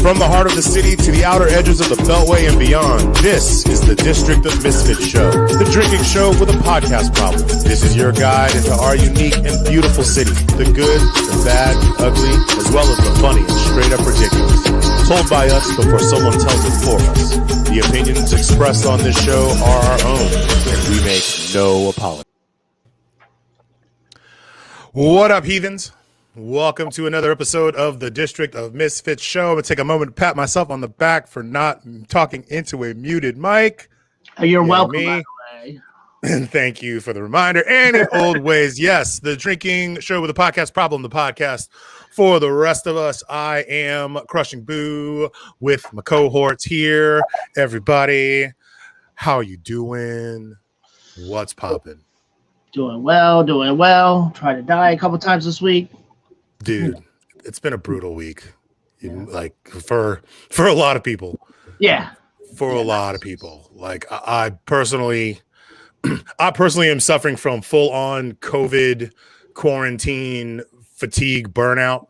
From the heart of the city to the outer edges of the Beltway and beyond, this is the District of Misfits show, the drinking show with a podcast problem. This is your guide into our unique and beautiful city, the good, the bad, the ugly, as well as the funny and straight up ridiculous. Told by us before someone tells it for us. The opinions expressed on this show are our own, and we make no apology. What up, heathens? Welcome to another episode of the District of Misfits show. I'm going to take a moment to pat myself on the back for not talking into a muted mic. You're welcome, by the way. And thank you for the reminder. And in old ways, yes, the drinking show with a podcast problem, the podcast for the rest of us. I am Crushing Boo with my cohorts here. Everybody, how are you doing? What's popping? Doing well. Tried to die a couple times this week. Dude, it's been a brutal week. Like for a lot of people. Yeah. For a lot of people. Like I personally am suffering from full-on COVID quarantine fatigue burnout.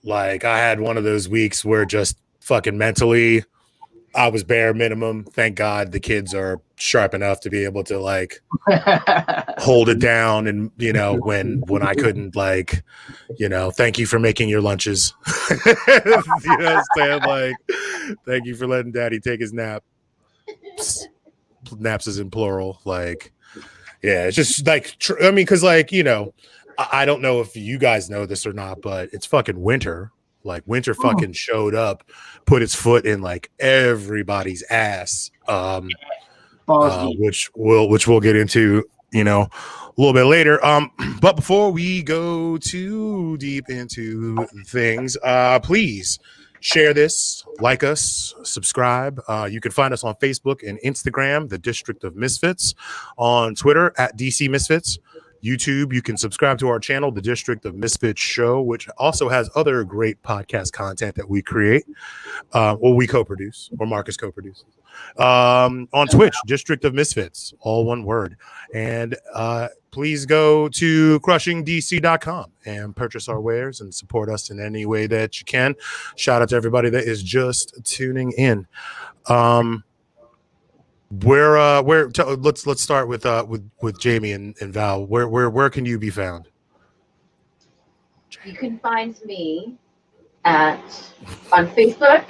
Like I had one of those weeks where just fucking mentally I was bare minimum. Thank God the kids are sharp enough to be able to like hold it down. And, you know, when I couldn't, like, you know, thank you for making your lunches. You know what I'm saying? Like, thank you for letting daddy take his nap. Naps is in plural. Like, yeah, it's just like, I mean, because like, you know, I don't know if you guys know this or not, but it's fucking winter. Like winter fucking showed up, put its foot in like everybody's ass, which we'll get into, you know, a little bit later. But before we go too deep into things, please share this, like us, subscribe. You can find us on Facebook and Instagram, the District of Misfits, on Twitter at DC Misfits. YouTube, you can subscribe to our channel, The District of Misfits Show, which also has other great podcast content that we create, or we co-produce, or Marcus co-produces. On Twitch, District of Misfits, all one word. And please go to crushingdc.com and purchase our wares and support us in any way that you can. Shout out to everybody that is just tuning in. Let's start with Jamie and Val. Where can you be found? You can find me on Facebook.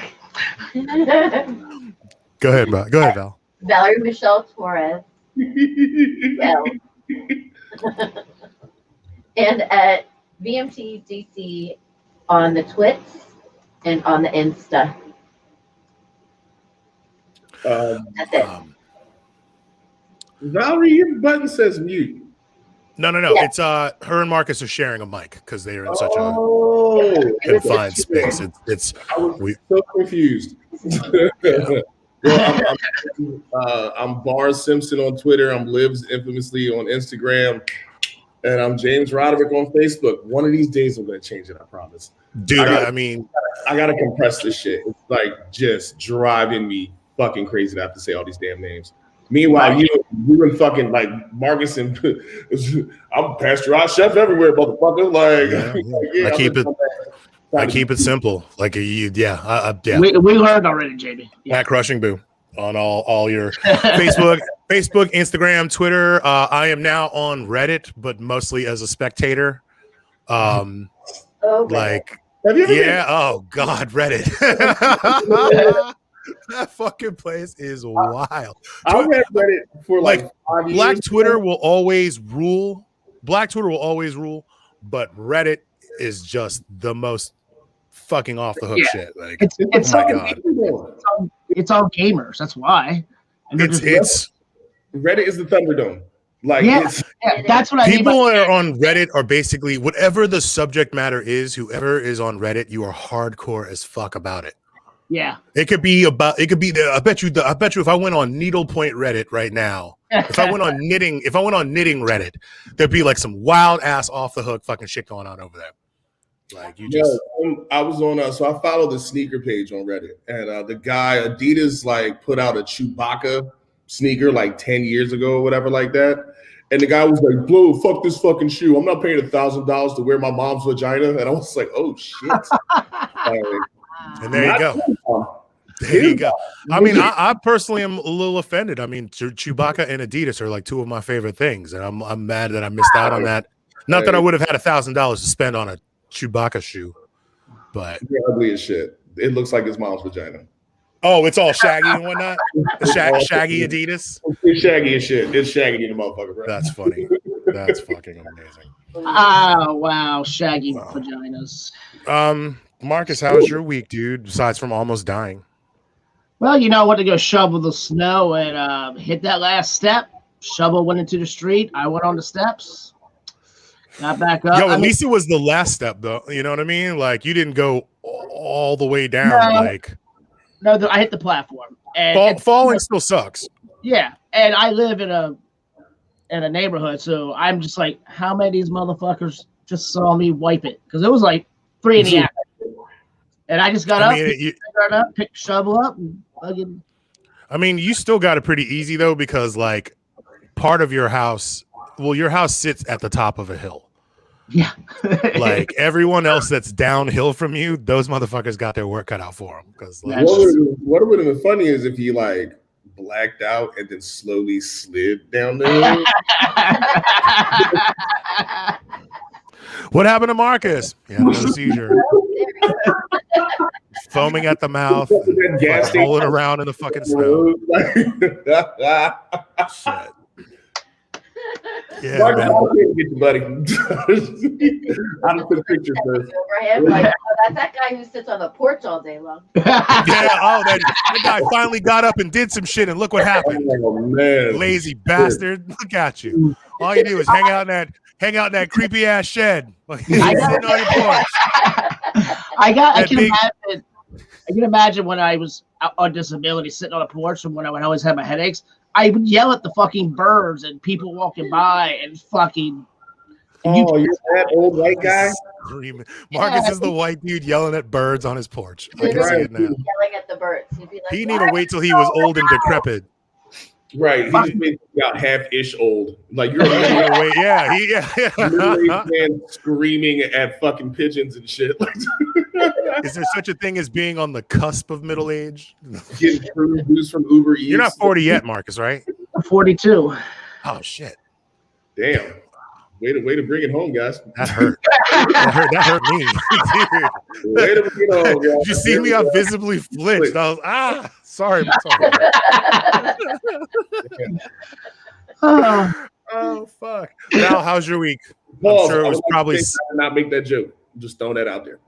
Go ahead, Val. Valerie Torres. Well. And at VMTDC on the Twits and on the Insta. That's it. Valerie, your button says mute. No. Yeah. It's her and Marcus are sharing a mic because they are in such a confined space. I was so confused. Well, I'm Bar Simpson on Twitter. I'm Libs infamously on Instagram, and I'm James Roderick on Facebook. One of these days I'm gonna change it. I promise. Dude, I gotta compress this shit. It's like just driving me fucking crazy to have to say all these damn names. Meanwhile, you and fucking like Marcus and I'm Pasteurized Chef everywhere, motherfucker. Like, I keep it simple. Like We learned already, Jamie. At Crushing Boo on all your Facebook, Instagram, Twitter. I am now on Reddit, but mostly as a spectator. Okay. Like, have you ever been? Oh God, Reddit. That fucking place is wild. I read Reddit for like 5 years. Black Twitter will always rule. But Reddit is just the most fucking off the hook shit. Like it's oh my God. It's all gamers. That's why. It's Reddit is the Thunderdome. Like that's what I mean. People are on Reddit are basically whatever the subject matter is. Whoever is on Reddit, you are hardcore as fuck about it. Yeah, I bet you if I went on needlepoint Reddit right now, if I went on knitting Reddit, there'd be like some wild ass off the hook fucking shit going on over there. Like you just I was on so I followed the sneaker page on Reddit, and the guy Adidas like put out a Chewbacca sneaker like 10 years ago or whatever like that. And the guy was like, "Blue, fuck this fucking shoe. I'm not paying $1,000 to wear my mom's vagina." And I was like, "Oh shit!" And there you go. There you go. I mean, I personally am a little offended. I mean, Chewbacca and Adidas are like two of my favorite things, and I'm mad that I missed out on that. Not that I would have had $1,000 to spend on a Chewbacca shoe, but you're ugly as shit. It looks like his mom's vagina. Oh, it's all shaggy and whatnot. Shaggy Adidas. It's shaggy as shit. It's shaggy in the motherfucker, bro. That's funny. That's fucking amazing. Oh wow, shaggy vaginas. Marcus, how was your week, dude? Besides from almost dying. Well, you know, I went to go shovel the snow and hit that last step. Shovel went into the street. I went on the steps. Got back up. Yo, at least it was the last step, though. You know what I mean? Like, you didn't go all the way down. No, I hit the platform. And falling still sucks. Yeah, and I live in a neighborhood, so I'm just like, how many of these motherfuckers just saw me wipe it? Because it was like 3 in the afternoon. And I just got up, picked the shovel up, and fucking. I mean, you still got it pretty easy though, because like part of your house, your house sits at the top of a hill. Yeah. Like everyone else that's downhill from you, those motherfuckers got their work cut out for them. Because like, what would have been funny is if he like blacked out and then slowly slid down the hill. What happened to Marcus? He had another seizure. Foaming at the mouth, rolling around in the fucking snow. Shit. Yeah, Marcus, I'll get you, buddy. I don't put pictures first. Like, that's that guy who sits on the porch all day long. Yeah, that guy finally got up and did some shit, and look what happened. Oh man, lazy bastard! Look at you. All you do is hang out in that creepy ass shed. Sitting on your porch. I can imagine when I was on disability, sitting on a porch, and when I would always have my headaches, I would yell at the fucking birds and people walking by and fucking. Oh, you're that old white guy? Screaming. Marcus is the white dude yelling at birds on his porch. I can see it now. Yelling at the birds. He'd be like, he need to wait till he was old and decrepit. Right, he just made about half-ish old. Like you're wait, man screaming at fucking pigeons and shit. Is there such a thing as being on the cusp of middle age? Getting fruit juice from Uber Eats. You're not 40 yet, Marcus, right? I'm 42. Oh shit! Damn. Way to bring it home, guys. That hurt. That hurt me. Dude. Way to bring it home, guys. Did you see me? I visibly flinched. I was sorry. Oh fuck. Val, how's your week? Pause. I'm sure it was probably not make that joke. Just throwing that out there.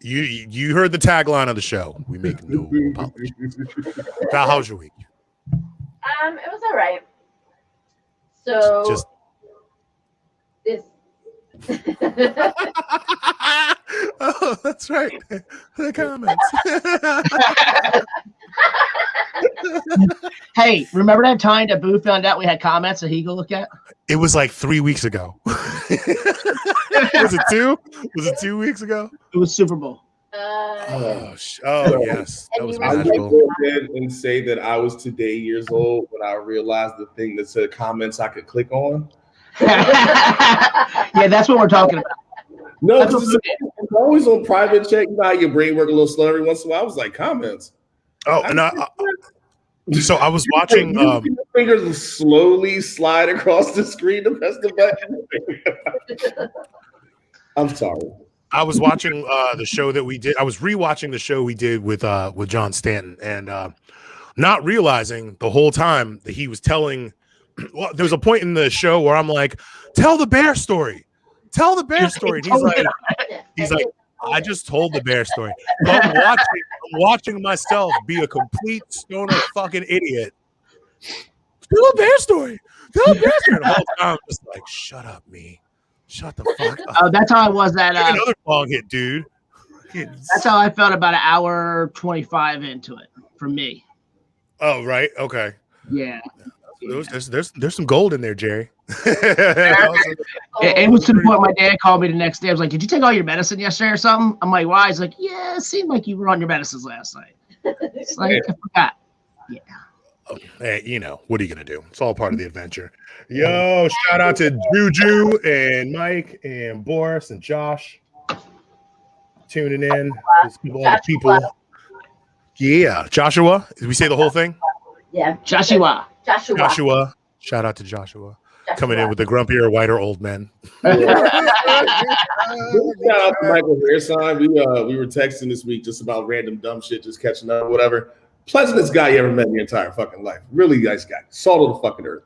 You heard the tagline of the show. We make no apologies. Val, how's your week? It was all right. So just this. Oh, that's right. The comments. Hey, remember that time that Boo found out we had comments that he go look at? It was like 3 weeks ago. Was it 2? Was it 2 weeks ago? It was Super Bowl. Yes, that was I would magical. go ahead and say that I was today years old when I realized the thing that said comments I could click on. Yeah, that's what we're talking about. No, it's always on private check. You know how your brain work a little slow every once in a while. I was like, comments. Oh, and so I was watching. Your fingers slowly slide across the screen to press the button. I'm sorry. I was watching the show that we did. I was rewatching the show we did with John Stanton, and not realizing the whole time that he was telling. Well, there was a point in the show where I'm like, "Tell the bear story, tell the bear story." And he's like, I just told the bear story. But I'm watching myself be a complete stoner fucking idiot. Tell a bear story. Tell a bear story. The whole time, I'm just like, shut up, me. Shut the fuck up. Oh, that's how I was that. Another long hit, dude. That's how I felt about an hour 25 into it for me. Oh, right. Okay. Yeah. There's some gold in there, Jerry. It was to the point my dad called me the next day. I was like, "Did you take all your medicine yesterday or something?" I'm like, "Why?" He's like, "Yeah, it seemed like you were on your medicines last night." It's like, I forgot. Yeah. Hey, you know, what are you gonna do? It's all part of the adventure. Yo, shout out to Juju and Mike and Boris and Josh. tuning in. All the people. Yeah, Joshua. Did we say the whole thing? Yeah. Joshua. Shout out to Joshua. Coming in with the grumpier, whiter old men. Shout out to Michael Hairsign. We were texting this week just about random dumb shit, just catching up, whatever. Pleasantest guy you ever met in your entire fucking life. Really nice guy. Salt of the fucking earth.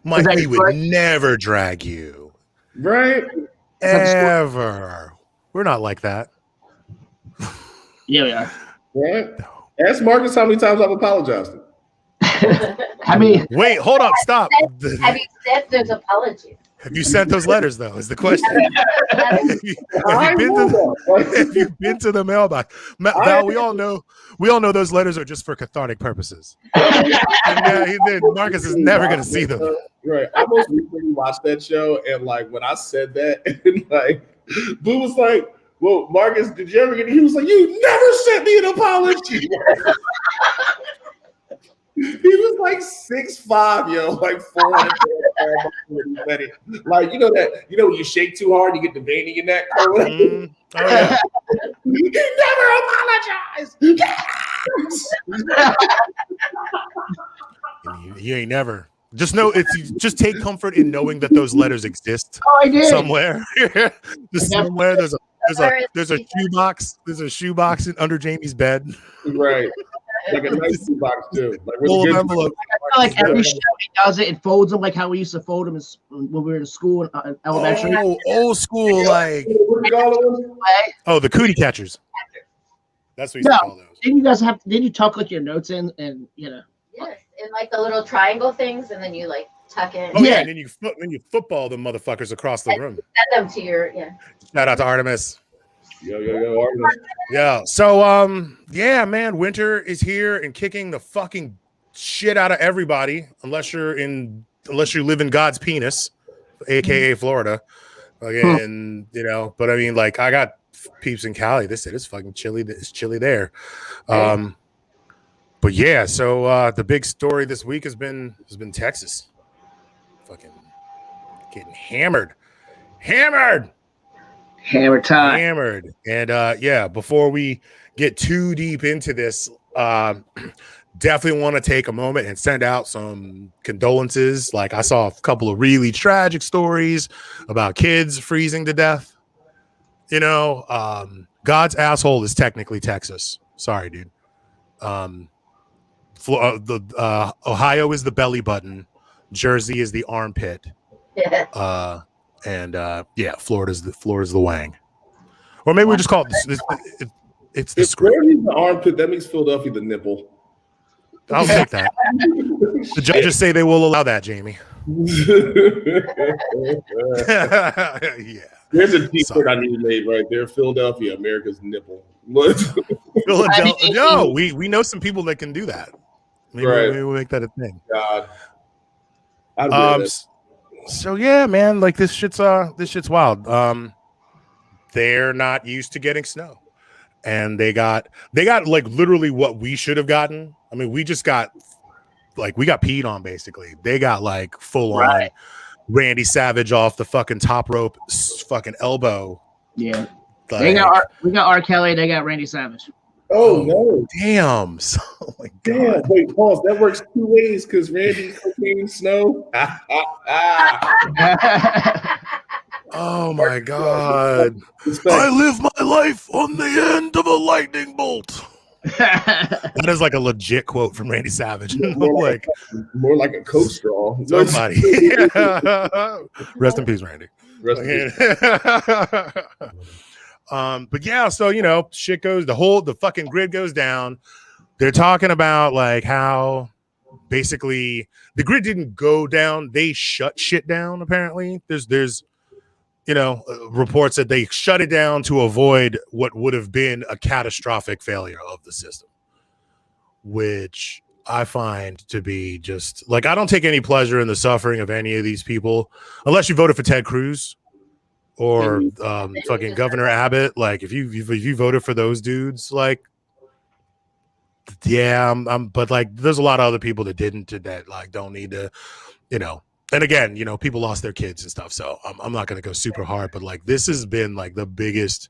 Mike, we would never drag you. Right? Ever. We're not like that. Yeah, we are. Right? Ask Marcus how many times I've apologized to him. Wait, hold up, stop. Have you said those apologies? Have you sent those letters though? Is the question. have you been to the mailbox? Val, we all know those letters are just for cathartic purposes. Marcus is never going to see them. Right. I most recently watched that show, and like when I said that, and like Boo was like, "Well, Marcus, did you ever get?" He was like, "You never sent me an apology." He was like 6'5", yo, like 400. Like you know when you shake too hard, you get the vein in your neck. Oh yeah. You never apologize. You ain't never. Just know just take comfort in knowing that those letters exist. Oh, I did. Somewhere. Somewhere there's a shoebox. There's a shoebox under Jamie's bed. Right. Like a nice box too. Like full of envelope. Like every show he does it folds them like how we used to fold them when we were in school in elementary. Oh, old school, like the cootie catchers. That's what you call those. Did you tuck like your notes in and you know? Yes, in like the little triangle things, and then you like tuck in. Oh yeah, and then you football the motherfuckers across the room. Send them to your Shout out to Artemis. Yo, Artemis. Yeah. So yeah, man, winter is here and kicking the fucking shit out of everybody, unless you live in God's penis, aka Florida. Again, you know, but I mean, like, I got peeps in Cali. This shit is fucking chilly. It's chilly there. But yeah, so the big story this week has been Texas. Fucking getting hammered. Hammer time. And yeah, before we get too deep into this, definitely want to take a moment and send out some condolences. Like, I saw a couple of really tragic stories about kids freezing to death. You know, God's asshole is technically Texas. Sorry, dude. Ohio is the belly button. Jersey is the armpit. And Florida's the wang. Or maybe we just call it it's the script. Jersey's the armpit, that makes Philadelphia the nipple. I'll take that. The judges say they will allow that, Jamie. Yeah. There's a t-shirt I need made right there. Philadelphia, America's nipple. Philadelphia. No, we know some people that can do that. Maybe we'll make that a thing. God. So yeah, man, like this shit's wild. They're not used to getting snow. And they got like literally what we should have gotten. I mean, we got peed on basically. They got like full on Randy Savage off the fucking top rope, fucking elbow. Yeah, we got R. Kelly. They got Randy Savage. Oh no! Damn! Oh my god! Damn. Wait, pause. That works two ways because Randy cocaine snow. Oh my god! I live my life on the end of a lightning bolt. That is like a legit quote from Randy Savage. More like a Coke straw. Somebody. Rest in peace, Randy. Rest in peace. But yeah, so you know, shit goes. The fucking grid goes down. They're talking about like how basically the grid didn't go down; they shut shit down. Apparently, there's you know, reports that they shut it down to avoid what would have been a catastrophic failure of the system, which I find to be just like, I don't take any pleasure in the suffering of any of these people, unless you voted for Ted Cruz or fucking Governor Abbott. Like, if you voted for those dudes, like, yeah, but like, there's a lot of other people that didn't, that like don't need to, you know, and again, you know, people lost their kids and stuff, so I'm not going to go super hard, but like this has been like the biggest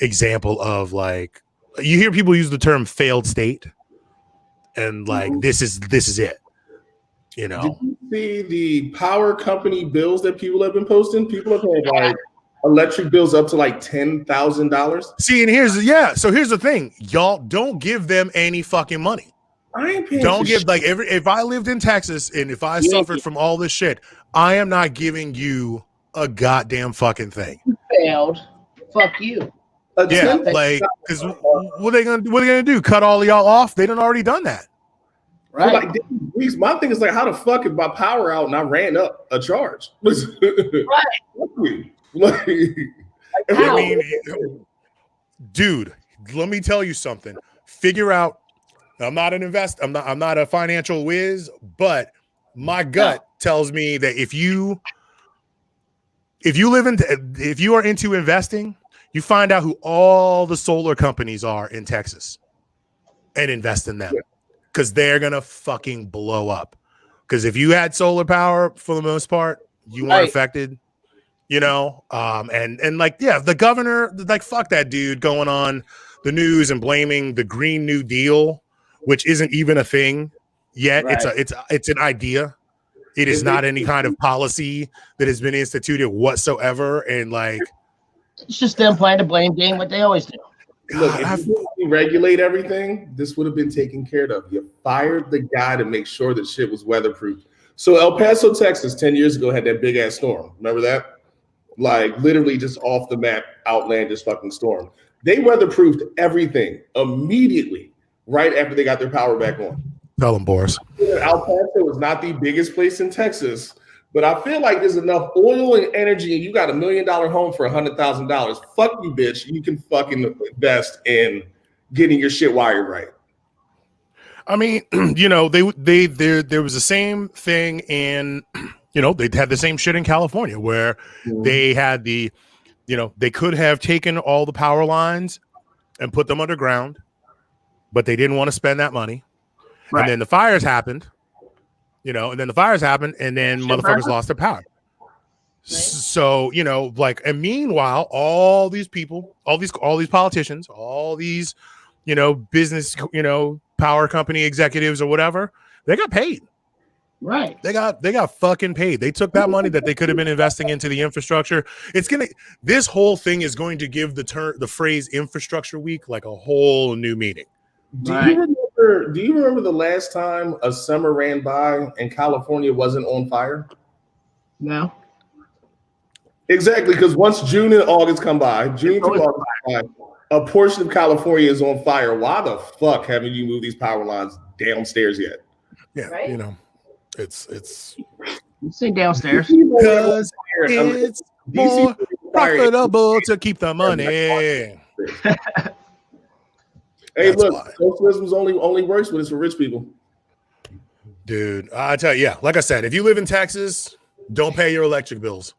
example of like, you hear people use the term failed state, and like this is it, you know. Did you see the power company bills that people have been posting? People have had like electric bills up to like $10,000. See, and here's the thing, y'all don't give them any fucking money. I ain't paying. Don't give like if I lived in Texas and if I suffered from all this shit, I am not giving you a goddamn fucking thing. You failed. Fuck you. Yeah, like, because what are they gonna do? Cut all y'all off? They done already done that. Right. Like, my thing is like, how the fuck if my power out and I ran up a charge? Right. Like, I mean, dude, let me tell you something. Figure out. I'm not an investor. I'm not a financial whiz, but my gut tells me that if you are into investing, you find out who all the solar companies are in Texas and invest in them, because they're gonna fucking blow up. Because if you had solar power, for the most part, you weren't affected. You know, and like, yeah, the governor, like, fuck that dude going on the news and blaming the Green New Deal, which isn't even a thing yet. Right. It's an idea. It is not any kind of policy that has been instituted whatsoever. And like, it's just them playing the blame game, like they always do. Look, if you regulate everything, this would have been taken care of. You fired the guy to make sure that shit was weatherproof. So El Paso, Texas, 10 years ago had that big ass storm. Remember that? Like literally just off the map, outlandish fucking storm. They weatherproofed everything immediately right after they got their power back on. Tell them, Boris. El Paso is not the biggest place in Texas, but I feel like there's enough oil and energy, and you got $1 million home for $100,000. Fuck you, bitch. You can fucking invest in getting your shit wired right. I mean, you know, there was the same thing in, you know, they had the same shit in California where they had the, you know, they could have taken all the power lines and put them underground, but they didn't want to spend that money. Right. And then the fires happened, you know, and then motherfuckers lost their power. Right. So, you know, like, and meanwhile, all these people, all these politicians, all these, you know, business, you know, power company executives or whatever, they got paid. Right. They got fucking paid. They took that money that they could have been investing into the infrastructure. This whole thing is going to give the phrase infrastructure week like a whole new meaning. Do you remember the last time a summer ran by and California wasn't on fire? No. Exactly, because once June and August come by, a portion of California is on fire. Why the fuck haven't you moved these power lines downstairs yet? Yeah, right? You know, it's you say downstairs because it's more profitable to keep the money. Hey, look, socialism only works when it's for rich people. Dude, I tell you, yeah, like I said, if you live in Texas, don't pay your electric bills.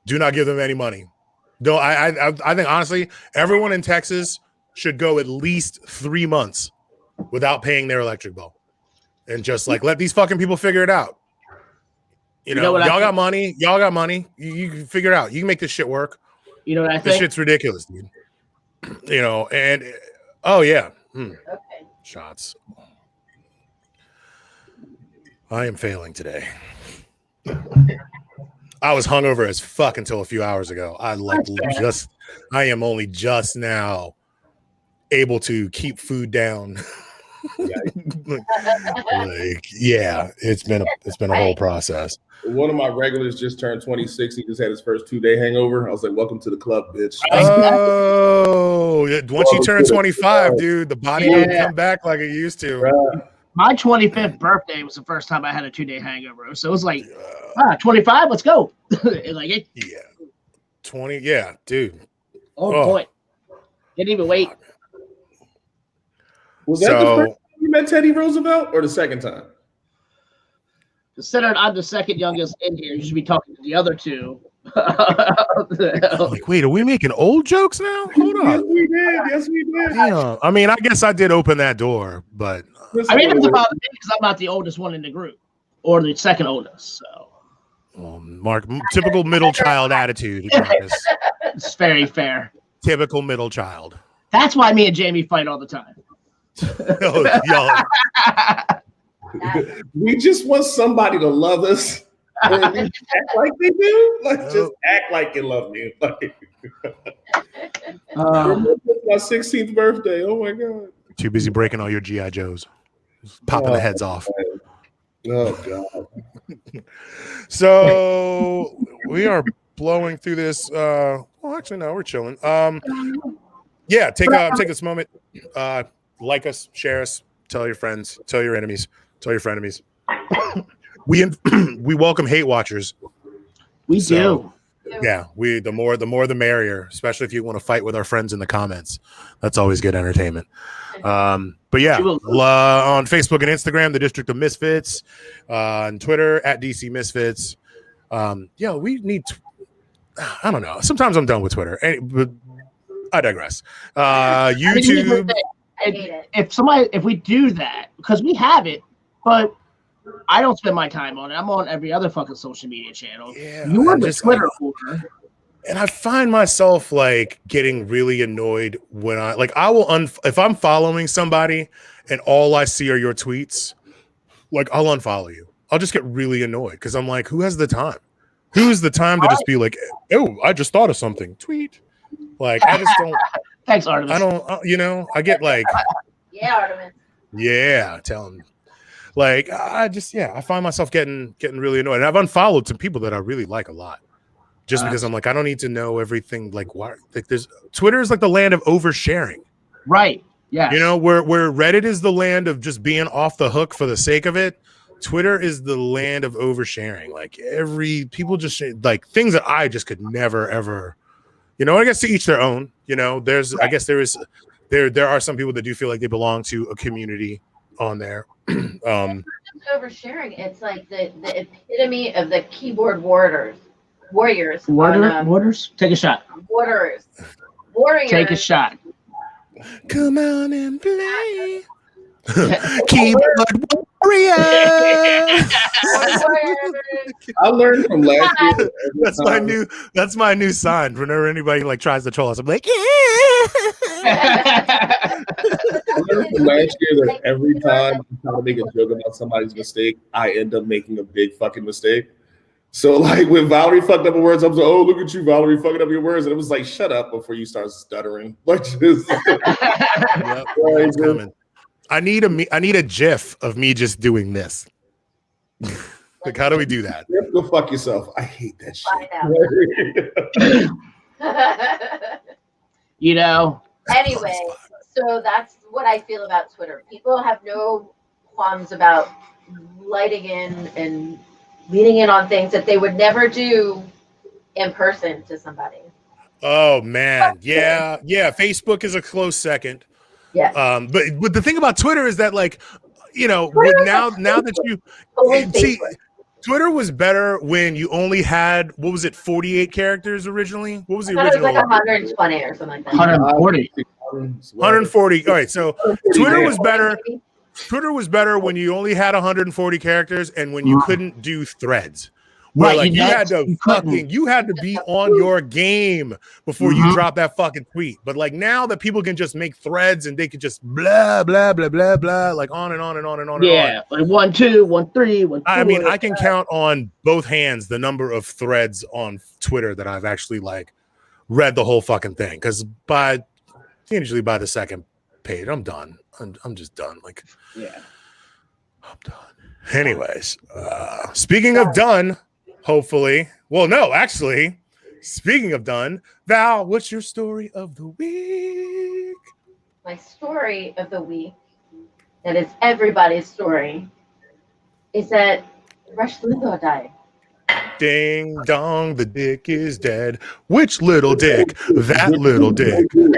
Do not give them any money. I think honestly, everyone in Texas should go at least 3 months without paying their electric bill, and just like let these fucking people figure it out. You know y'all got money. Y'all got money. You can figure it out. You can make this shit work. You know what I think? This shit's ridiculous, dude. You know, and oh yeah, okay. Shots. I am failing today. I was hungover as fuck until a few hours ago. I am only just now able to keep food down. Yeah, it's been a whole process. One of my regulars just turned 26. He just had his first 2-day hangover. I was like, "Welcome to the club, bitch." Oh, once you turn 25, dude, the body doesn't come back like it used to. Right. My 25th birthday was the first time I had a 2-day hangover. So it was like, 25, let's go. Like, yeah. 20, yeah, dude. Oh, boy. Didn't even wait. Was that the first time you met Teddy Roosevelt or the second time? Considering I'm the second youngest in here, you should be talking to the other two. Like, wait, are we making old jokes now? Hold on. Yes, we did. Yeah. I mean, I guess I did open that door, but I mean, it's about me because I'm not the oldest one in the group or the second oldest. So Mark, typical middle child attitude, Marcus. It's very fair. Typical middle child. That's why me and Jamie fight all the time. We just want somebody to love us and act like they do. Just act like you love me. My 16th birthday. Oh my god. Too busy breaking all your GI Joes, popping the heads off. Oh god. So we are blowing through this. Well, actually, no, we're chilling. Yeah, take this moment. Like us, share us, tell your friends, tell your enemies, tell your frenemies. We welcome hate watchers. We do. Yeah, the more the merrier, especially if you want to fight with our friends in the comments. That's always good entertainment. But yeah, on Facebook and Instagram, the District of Misfits, on Twitter at DC Misfits. Yeah, we need. I don't know. Sometimes I'm done with Twitter, but I digress. YouTube. If we do that, because we have it, but I don't spend my time on it. I'm on every other fucking social media channel. Yeah, you're the Twitter holder. And I find myself like getting really annoyed when I will if I'm following somebody and all I see are your tweets, like I'll unfollow you. I'll just get really annoyed because I'm like, who has the time? Who's the time to just be like, oh, I just thought of something. Tweet. Like I just don't. Thanks, Artemis. I don't. I get like. Yeah, Artemis. Yeah, tell him. Like I find myself getting really annoyed, and I've unfollowed some people that I really like a lot, just because I'm like, I don't need to know everything. Like, why? Like, Twitter is like the land of oversharing, right? Yeah, where Reddit is the land of just being off the hook for the sake of it. Twitter is the land of oversharing. Like people just like things that I just could never ever. I guess to each their own. There's right. I guess there are some people that do feel like they belong to a community on there. It's not just oversharing. It's like the epitome of the keyboard warriors. Warriors, take a shot. Warriors. Take a shot. Come on and play. Keyboard warrior. I learned from last year. That's my new sign. Whenever anybody like tries to troll us, I'm like, yeah. I learned from last year that every time I try to make a joke about somebody's mistake, I end up making a big fucking mistake. So like when Valerie fucked up her words, I was like, oh, look at you, Valerie, fucking up your words. And it was like, shut up before you start stuttering. Like just yep, it's coming. I need a GIF of me just doing this. Like, how do we do that? Go fuck yourself. I hate that shit. Anyway, so that's what I feel about Twitter. People have no qualms about lighting in and leaning in on things that they would never do in person to somebody. Oh man, yeah. Facebook is a close second. Yeah. But the thing about Twitter is that now that you see, Twitter was better when you only had 48 characters originally. What was the original? It was like 120 or something like that. 140. All right, so Twitter was better. Twitter was better when you only had 140 characters and when you couldn't do threads. Where like you had to be on your game before you drop that fucking tweet. But like now that people can just make threads and they can just blah blah blah blah blah like on and on and on and on. Yeah, like 1, 2, 1, 3, 1, 4. I mean, I can count on both hands the number of threads on Twitter that I've actually like read the whole fucking thing. Because usually by the second page, I'm done. I'm just done. Like, yeah, I'm done. Anyways, speaking of done. Hopefully. Well, no, actually, speaking of done, Val, what's your story of the week? My story of the week, that is everybody's story, is that Rush Limbaugh died. Ding dong, the dick is dead. Which little dick? That little dick. Ding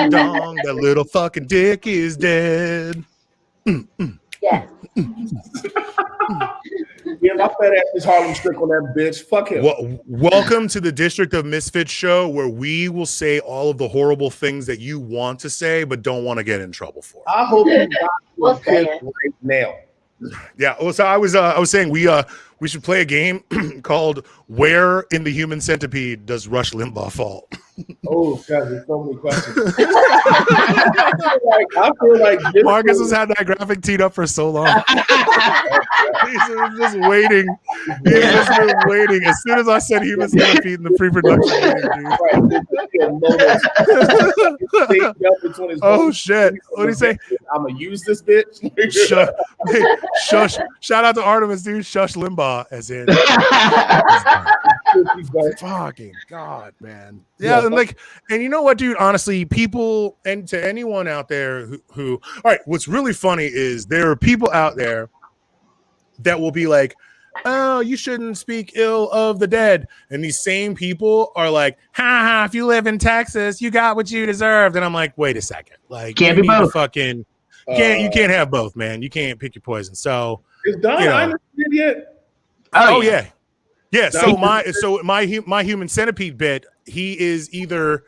dong, that little fucking dick is dead. Yes. Yeah, my fat ass is Harlem Strick on that bitch. Fuck him. Welcome to the District of Misfits show, where we will say all of the horrible things that you want to say but don't want to get in trouble for. I hope you we'll say it right now. Yeah. Well, so I was saying we We should play a game called "Where in the Human Centipede Does Rush Limbaugh Fall?" Oh God, there's so many questions. I feel like Marcus has had that graphic teed up for so long. He's just waiting. He's just been waiting. As soon as I said human centipede in the pre-production meeting, oh shit! What do you say? I'm gonna use this bitch. Shush! Shout out to Artemis, dude. Shush Limbaugh, as in. Fucking God, man. Yeah, and you know what, dude? Honestly, people, and to anyone out there who all right, what's really funny is there are people out there that will be like, oh, you shouldn't speak ill of the dead. And these same people are like, ha, if you live in Texas, you got what you deserved. And I'm like, wait a second. Like, can't be both. You can't have both, man. You can't pick your poison. So, is Don Imus dead yet? Oh yeah. Yeah, so my human centipede bit, he is either,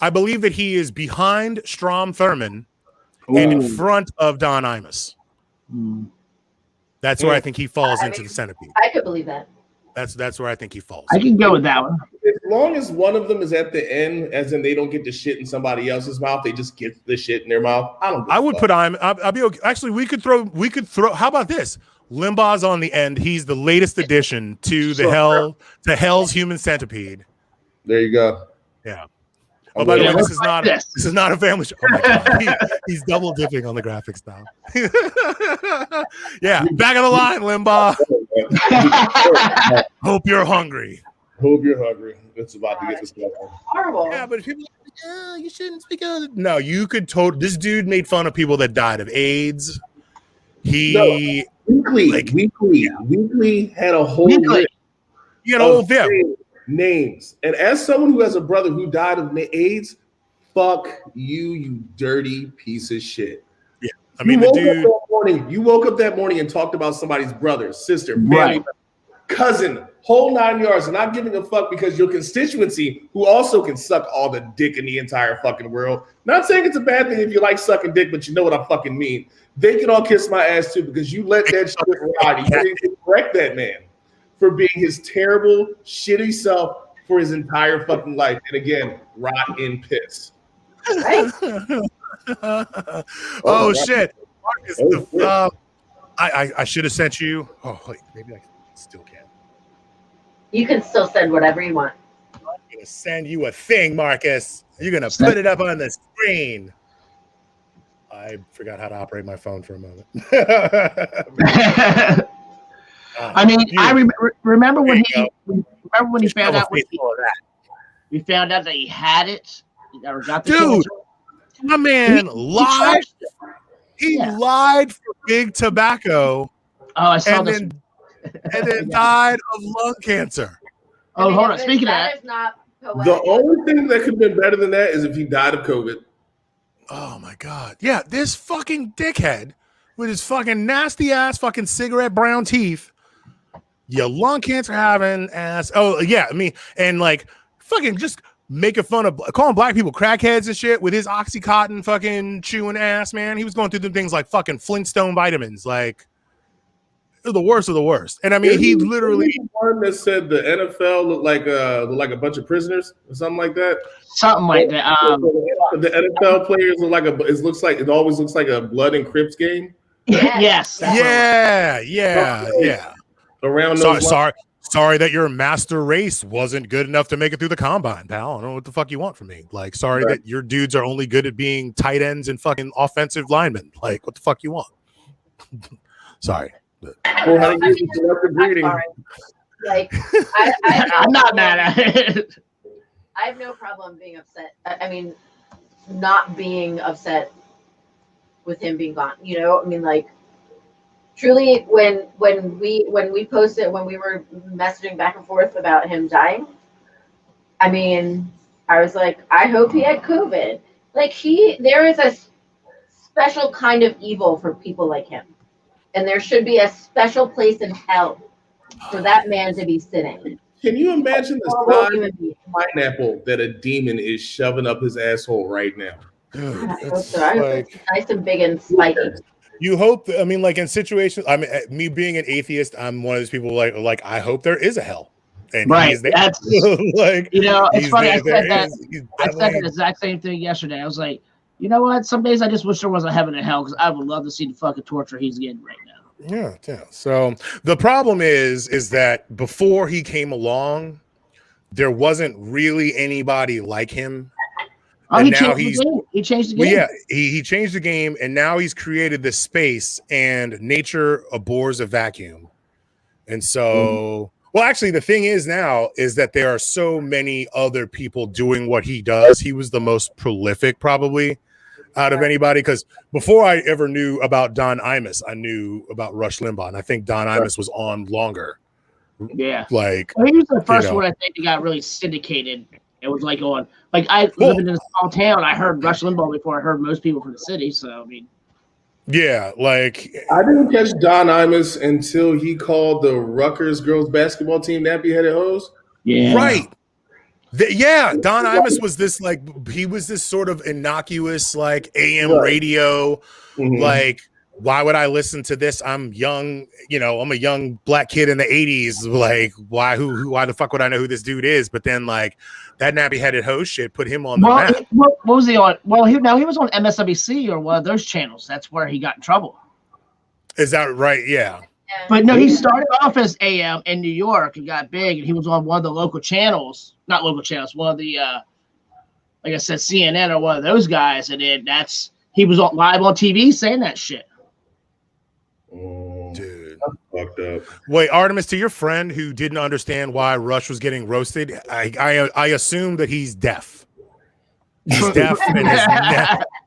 I believe that he is behind Strom Thurmond and in front of Don Imus. That's where I think he falls into the centipede. I could believe that. That's where I think he falls. I can go with that one. As long as one of them is at the end, as in they don't get the shit in somebody else's mouth, they just get the shit in their mouth. I would put I'll be okay. Actually, we could throw. How about this? Limbaugh's on the end. He's the latest addition to Hell's human centipede. There you go. Yeah. Oh, by the way, this is not a family show. Oh my God. He's double dipping on the graphics now. Yeah, back of the line, Limbaugh. Hope you're hungry. It's about to get this stuff. Horrible. Yeah, but people are like, yeah, you shouldn't speak of it. No, you could this dude made fun of people that died of AIDS. Weekly had a whole list. You had a whole names. And as someone who has a brother who died of AIDS, fuck you dirty piece of shit. Yeah, I mean, you woke up that morning and talked about somebody's brother, sister, family, cousin, whole 9 yards, and not giving a fuck because your constituency, who also can suck all the dick in the entire fucking world. Not saying it's a bad thing if you like sucking dick, but you know what I fucking mean. They can all kiss my ass too because you let that shit ride. You didn't correct that man for being his terrible, shitty self for his entire fucking life. And again, rot in piss. Right? Oh shit! I should have sent you. Oh wait, maybe I still can. You can still send whatever you want. I'm gonna send you a thing, Marcus. You're gonna put it up on the screen. I forgot how to operate my phone for a moment. I mean, I remember when he found out we found out that he had it or got the dude. My man lied. He lied for big tobacco. Oh, I saw this. And then died of lung cancer. Oh, hold on. Speaking of that, the only thing that could have been better than that is if he died of COVID. Oh my God. Yeah, this fucking dickhead with his fucking nasty ass fucking cigarette brown teeth, your lung cancer having ass. Oh, yeah. I mean, and like fucking just making fun of calling black people crackheads and shit with his Oxycontin fucking chewing ass, man. He was going through them things like fucking Flintstone vitamins. Like, the worst of the worst. And I mean, he literally one that said the NFL looked like a bunch of prisoners or something like that. Something like that. The NFL players look like it always looks like a Blood and Crips game. Yes. Yeah. Around sorry that your master race wasn't good enough to make it through the combine, pal. I don't know what the fuck you want from me. Like, sorry that your dudes are only good at being tight ends and fucking offensive linemen. Like, what the fuck you want? Sorry. Breeding. Like, I'm not mad at it. I have no problem being upset. I mean, not being upset with him being gone. You know, I mean, like, truly, when we posted, when we were messaging back and forth about him dying, I mean, I was like, I hope he had COVID. Like, there is a special kind of evil for people like him. And there should be a special place in hell for that man to be sitting. Can you imagine the size of pineapple that a demon is shoving up his asshole right now? Dude, I hope so. I hope it's nice and big and spiky. You hope. I mean, like in situations. I mean, me being an atheist, I'm one of those people like I hope there is a hell, and right. he's there. That's like it's funny. I said that. I said the the exact same thing yesterday. I was like, you know what? Some days I just wish there was a heaven and hell because I would love to see the fucking torture he's getting right now. Yeah. So the problem is that before he came along, there wasn't really anybody like him. Oh, he changed the game. Well, yeah, he changed the game, and now he's created this space, and nature abhors a vacuum. And so, well, actually, the thing is now is that there are so many other people doing what he does. He was the most prolific, probably, out of anybody. Because before I ever knew about Don Imus, I knew about Rush Limbaugh, and I think Don Imus was on longer. Yeah, like he was the first one I think that got really syndicated. It was like on, like I lived in a small town. I heard Rush Limbaugh before I heard most people from the city. So I mean, yeah, like I didn't catch Don Imus until he called the Rutgers girls basketball team nappy-headed hoes. Yeah, right. Don Imus was this like he was this sort of innocuous like AM radio, like. Why would I listen to this? I'm young, I'm a young black kid in the 80s. Like, why the fuck would I know who this dude is? But then like that nappy-headed host shit put him on the map. What was he on? Well, he was on MSNBC or one of those channels. That's where he got in trouble. Is that right? Yeah. But no, he started off as AM in New York and got big, and he was on one of the local channels, not local channels, one of the, like I said, CNN or one of those guys. And then he was live on TV saying that shit. Dude, fucked up. Wait, Artemis, to your friend who didn't understand why Rush was getting roasted, I assume that he's deaf. He's deaf,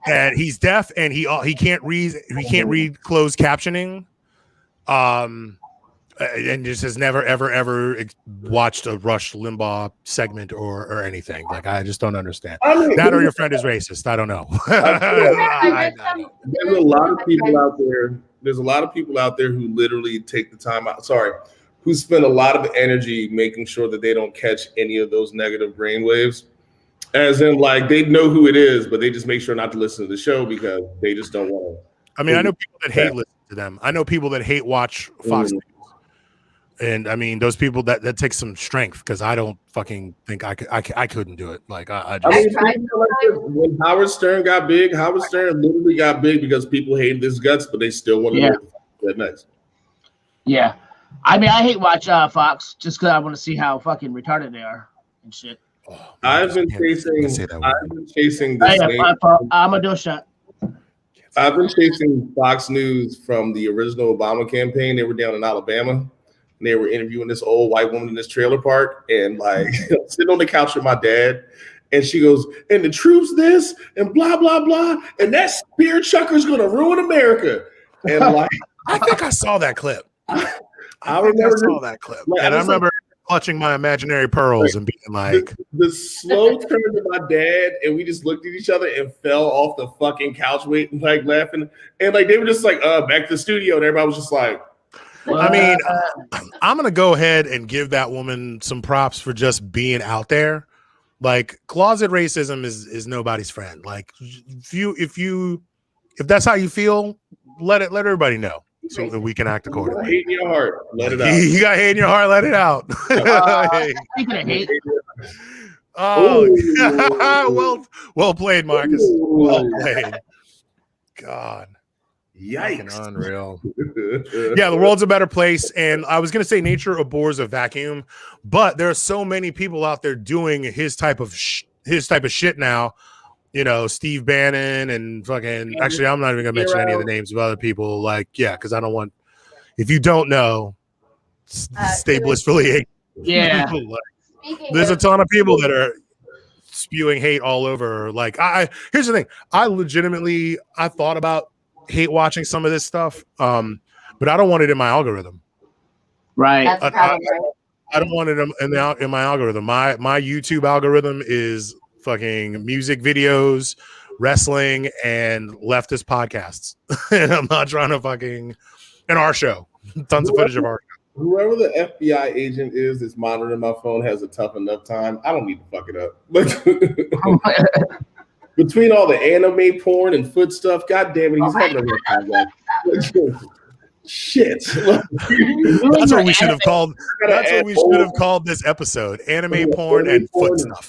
and he's deaf, and he can't read closed captioning, and just has never ever watched a Rush Limbaugh segment or anything. Like I just don't understand. That or your friend is racist. I don't know. There's a lot of people out there. There's a lot of people out there who literally take the time out. Who spend a lot of energy making sure that they don't catch any of those negative brainwaves. As in, like, they know who it is, but they just make sure not to listen to the show because they just don't want to. I mean, I know people that hate listen to them. I know people that hate watch Fox News. And I mean, those people that takes some strength because I don't fucking think I couldn't do it. Like I just. When Howard Stern got big, Howard Stern literally got big because people hated his guts, but they still wanted to get next. Yeah, I mean, I hate watch Fox just because I want to see how fucking retarded they are and shit. Oh, I've been chasing the I'm gonna do a shot. I've been chasing Fox News from the original Obama campaign. They were down in Alabama. And they were interviewing this old white woman in this trailer park, and like sitting on the couch with my dad, and she goes, "And the troops this, and blah blah blah, and that spear chucker's gonna ruin America." And like, I think I saw that clip. I saw that clip, and I remember clutching my imaginary pearls and being like, the slow turn to my dad, and we just looked at each other and fell off the fucking couch, waiting, like laughing, and like they were just like, back to the studio, and everybody was just like. I mean, I'm gonna go ahead and give that woman some props for just being out there. Like, closet racism is nobody's friend. Like, if that's how you feel, let everybody know so that we can act accordingly. Hate in your heart, let it out. You got hate in your heart, let it out. Speaking of hate. Oh, well played, Marcus. Well played. God. Yikes. Unreal. Yeah, the world's a better place. And I was going to say nature abhors a vacuum, but there are so many people out there doing his type of shit now. Steve Bannon and fucking. Actually, I'm not even going to mention any of the names of other people. Like, yeah, because I don't want. If you don't know, stay blissfully ignorant. Yeah. There's a ton of people that are spewing hate all over. Like, here's the thing. I thought about hate watching some of this stuff, but I don't want it in my algorithm. Right. I don't want it in my algorithm. My YouTube algorithm is fucking music videos, wrestling, and leftist podcasts. And I'm not trying to fucking and our show. Tons of footage of our show. Whoever the FBI agent is that's monitoring my phone has a tough enough time. I don't need to fuck it up. Between all the anime porn and foot stuff, god damn it, he's having a rough time. Shit. That's what we should have called. That's what we should have called this episode: anime porn and foot stuff.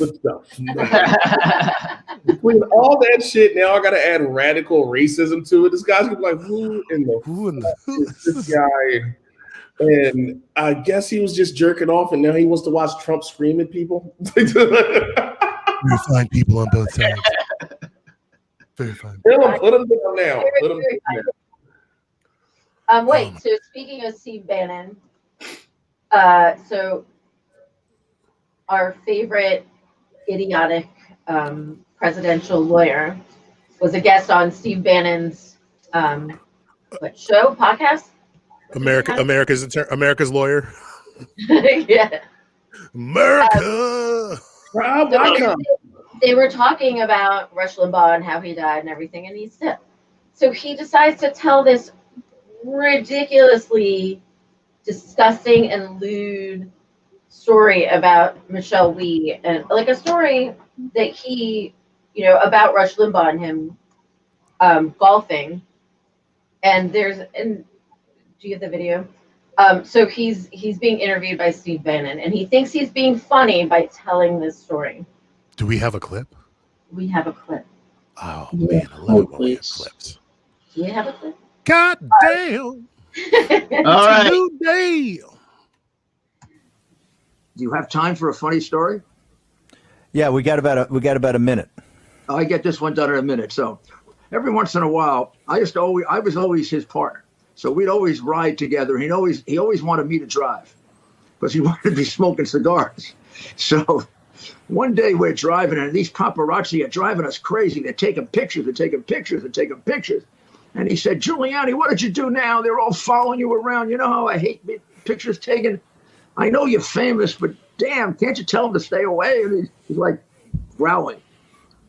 Between all that shit, now I got to add radical racism to it. This guy's gonna be like, who in the is this guy? And I guess he was just jerking off, and now he wants to watch Trump scream at people. You find people on both sides. Very fine. Put him down now. Put him down. Wait, so speaking of Steve Bannon, so our favorite idiotic presidential lawyer was a guest on Steve Bannon's podcast? America's lawyer. Yeah. America. They were talking about Rush Limbaugh and how he died and everything, and so he decides to tell this ridiculously disgusting and lewd story about Michelle Wee, and like a story that he, about Rush Limbaugh and him golfing. And do you have the video? So he's being interviewed by Steve Bannon, and he thinks he's being funny by telling this story. Do we have a clip? We have a clip. Oh man, I love it when we have clips. Do we have a clip? God damn! All right. Do you have time for a funny story? Yeah, we got about a minute. I get this one done in a minute. So every once in a while, I was always his partner. So we'd always ride together. He always wanted me to drive because he wanted to be smoking cigars. So one day we're driving, and these paparazzi are driving us crazy. They're taking pictures. And he said, Giuliani, what did you do now? They're all following you around. You know how I hate pictures taken? I know you're famous, but damn, can't you tell them to stay away? And he's like growling.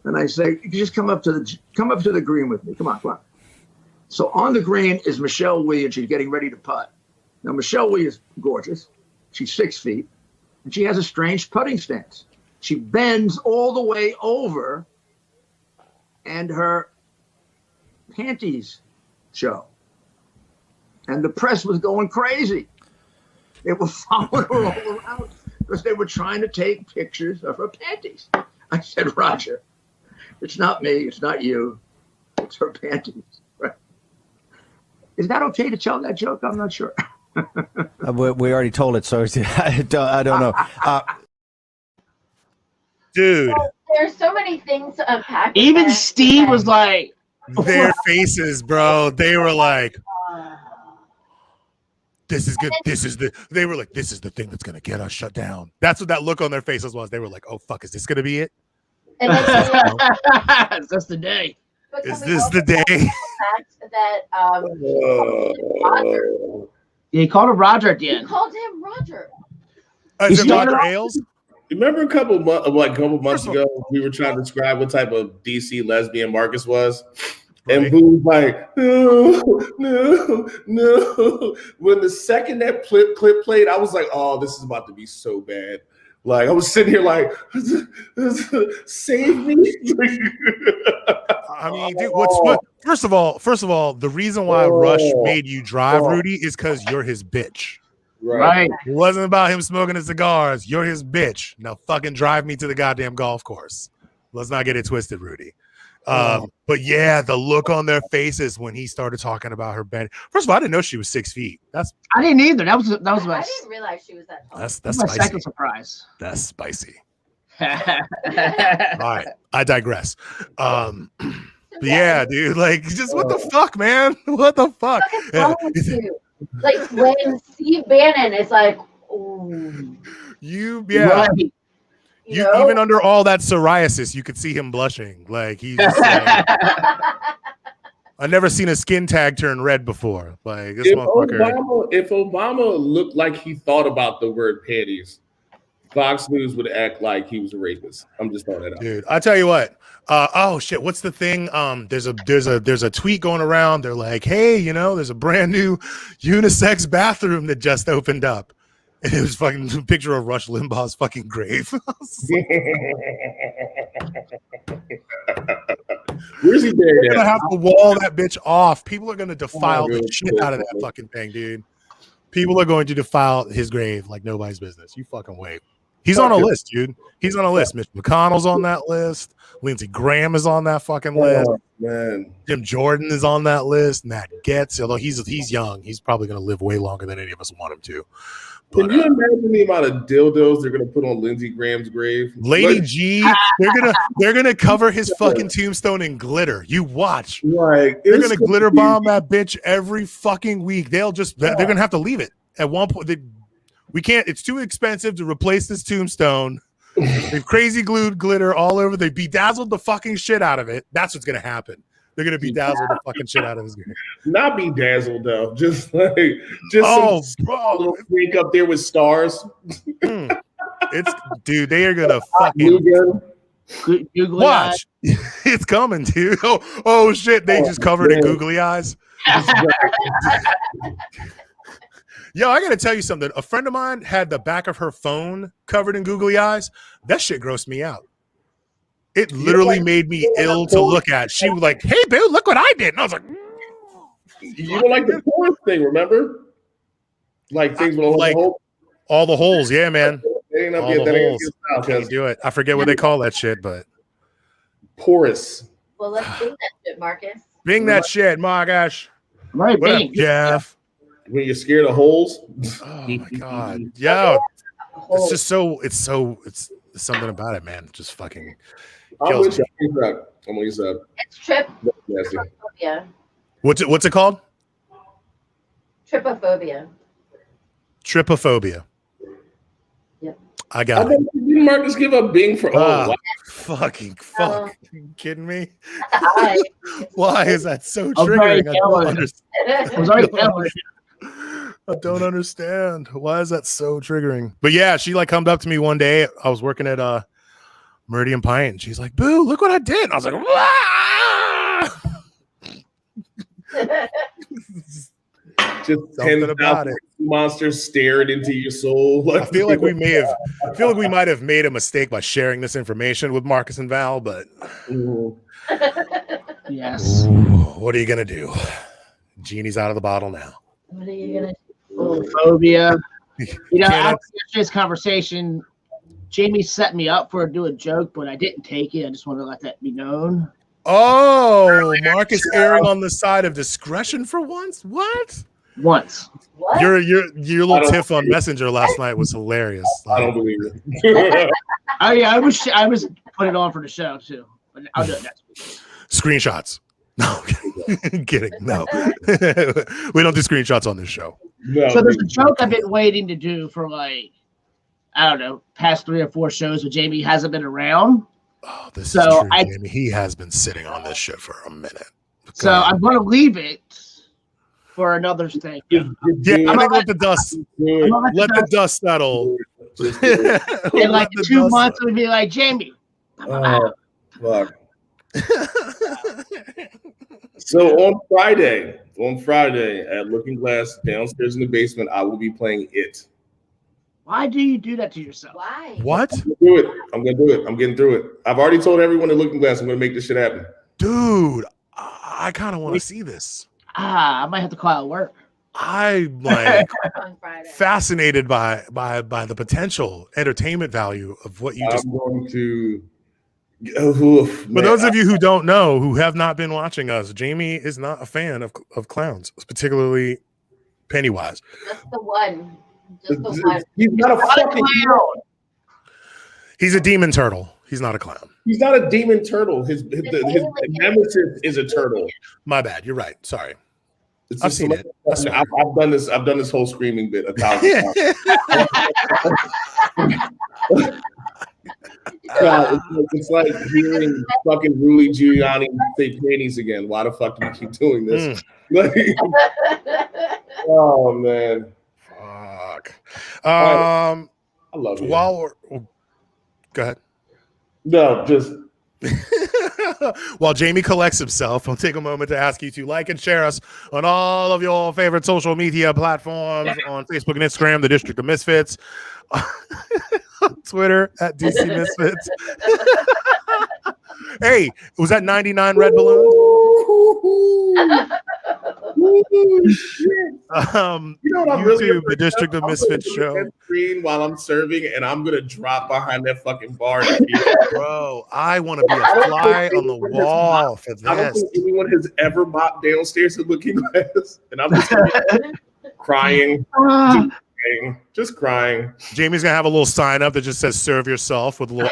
And I say, you just come up to the green with me. Come on. So on the green is Michelle Wee, and she's getting ready to putt. Now, Michelle Wee is gorgeous. She's 6 feet, and she has a strange putting stance. She bends all the way over, and her panties show. And the press was going crazy. They were following her all around because they were trying to take pictures of her panties. I said, Roger, it's not me, it's not you, it's her panties. Right? Is that okay to tell that joke? I'm not sure. We already told it, so I don't know. Dude. Well, there's so many things to unpack. Even Steve was like, their faces, bro. They were like, this is good. They were like, this is the thing that's going to get us shut down. That's what that look on their faces was. They were like, oh, fuck, is this going to be it? And then, that's the day. Is this the day? Roger. Yeah, he called him Roger at the He end. called him Roger. Is it Roger Ailes? Remember a couple months ago, we were trying to describe what type of DC lesbian Marcus was? And Boo's like, no. When the second that clip played, I was like, oh, this is about to be so bad. Like, I was sitting here like, save me. I mean, dude, what? First of all, the reason why Rush made you drive, Rudy, is because you're his bitch. Right. It wasn't about him smoking his cigars. You're his bitch. Now fucking drive me to the goddamn golf course. Let's not get it twisted, Rudy. But yeah, the look on their faces when he started talking about her bed. First of all, I didn't know she was 6 feet. I didn't either. That was my. I didn't realize she was that tall. That's my spicy. second surprise. That's spicy. All right, I digress. But yeah, dude, like, just what the fuck, man? What the fuck? Like when Steve Bannon is like, ooh. Right. Even under all that psoriasis, you could see him blushing. Like he's just like, I've never seen a skin tag turn red before. Like this motherfucker. If Obama looked like he thought about the word panties, Fox News would act like he was a rapist. I'm just throwing that out. Dude, I tell you what. Oh shit, what's the thing? There's a tweet going around. They're like, hey, there's a brand new unisex bathroom that just opened up. And it was fucking a picture of Rush Limbaugh's fucking grave. Where's he buried They're gonna at? have to wall that bitch off. People are gonna defile the really? shit out of that fucking thing, dude. People are going to defile his grave like nobody's business. You fucking wait. He's on a list, dude. He's on a list. Mitch McConnell's on that list. Lindsey Graham is on that fucking list. Oh, man. Jim Jordan is on that list. Matt Getz, although he's young, he's probably going to live way longer than any of us want him to. But, Can you imagine the amount of dildos they're gonna put on Lindsey Graham's grave? Lady G, they're gonna cover his fucking tombstone in glitter. You watch. Like They're gonna glitter bomb that bitch every fucking week. They're gonna have to leave it at one point. We can't. It's too expensive to replace this tombstone. They've crazy glued glitter all over. They bedazzled the fucking shit out of it. That's what's gonna happen. They're gonna bedazzle the fucking shit out of his grave. Not bedazzled though. Just bro, little freak up there with stars. It's dude. They are gonna fucking watch. It's coming, dude. Oh shit! They just covered in googly eyes. Yo, I gotta tell you something. A friend of mine had the back of her phone covered in googly eyes. That shit grossed me out. It literally made me ill to look at. She was like, "Hey, Bill, look what I did," and I was like, "You don't like the porn thing, remember? Like things with all the holes, yeah, man. All the holes. Can't do it. I forget what they call that shit, but porous. Well, let's bing that shit, Marcus. Bing that shit, my gosh. Right, what up, Jeff? When you're scared of holes. Oh my god, yo, it's just it's something about it, man. It just fucking kills me. I'm on your side. It's trypophobia. What's it called? Trypophobia. Trypophobia. Yep. I got it. Didn't Marcus give a bing for fuck. Are you kidding me? Why is that so triggering? I don't understand. Why is that so triggering? But yeah, she like come up to me one day. I was working at Meridian Pint, and she's like, "Boo, look what I did." And I was like, "Wah!" Just something about it. Monsters stared into your soul. I feel like we might have made a mistake by sharing this information with Marcus and Val, but yes. What are you gonna do? Genie's out of the bottle now. What are you gonna do? Phobia. After yesterday's conversation, Jamie set me up for doing a joke, but I didn't take it. I just want to let that be known. Oh, Marcus erring on the side of discretion for once. What? What? Your little tiff on Messenger last night was hilarious. I don't believe it. I was put it on for the show too, but I'll do it next week. Screenshots. No, I'm kidding. No, we don't do screenshots on this show. No, so there's a joke I've been waiting to do for like, I don't know, past 3 or 4 shows where Jamie hasn't been around. Oh, this is true, Jamie. He has been sitting on this shit for a minute. So I'm going to leave it for another thing. Yeah, I think let the dust settle. In like 2 months, it would be like, Jamie. Fuck. So on Friday at Looking Glass downstairs in the basement, I will be playing It. Why do you do that to yourself? Why? What? I'm gonna do it. I'm getting through it. I've already told everyone at Looking Glass I'm gonna make this shit happen. Dude, I kind of want to see this. I might have to call out work. I'm like fascinated by the potential entertainment value of what you just. I'm going to. For those of you who don't know, who have not been watching us, Jamie is not a fan of clowns, particularly Pennywise. Just the one. He's not a fucking clown. He's a demon turtle. He's not a clown. He's not a demon turtle. His nemesis is a turtle. My bad. You're right. Sorry. I've seen it. I've done this. I've done this whole screaming bit 1,000 times. God, it's like hearing fucking Rudy Giuliani say panties again. Why the fuck do we keep doing this? Oh man. Fuck. I love you. Go ahead. No, just While Jamie collects himself, I'll take a moment to ask you to like and share us on all of your favorite social media platforms on Facebook and Instagram, The District of Misfits, on Twitter at DC Misfits. Hey, was that 99 red balloons? YouTube, The District of Misfits show. Screen while I'm serving, and I'm gonna drop behind that fucking bar. Bro, I want to be a fly on the wall for this. I don't think anyone has ever mopped downstairs at Looking Glass, and I'm just crying. Just crying. Jamie's gonna have a little sign up that just says "Serve yourself" with a little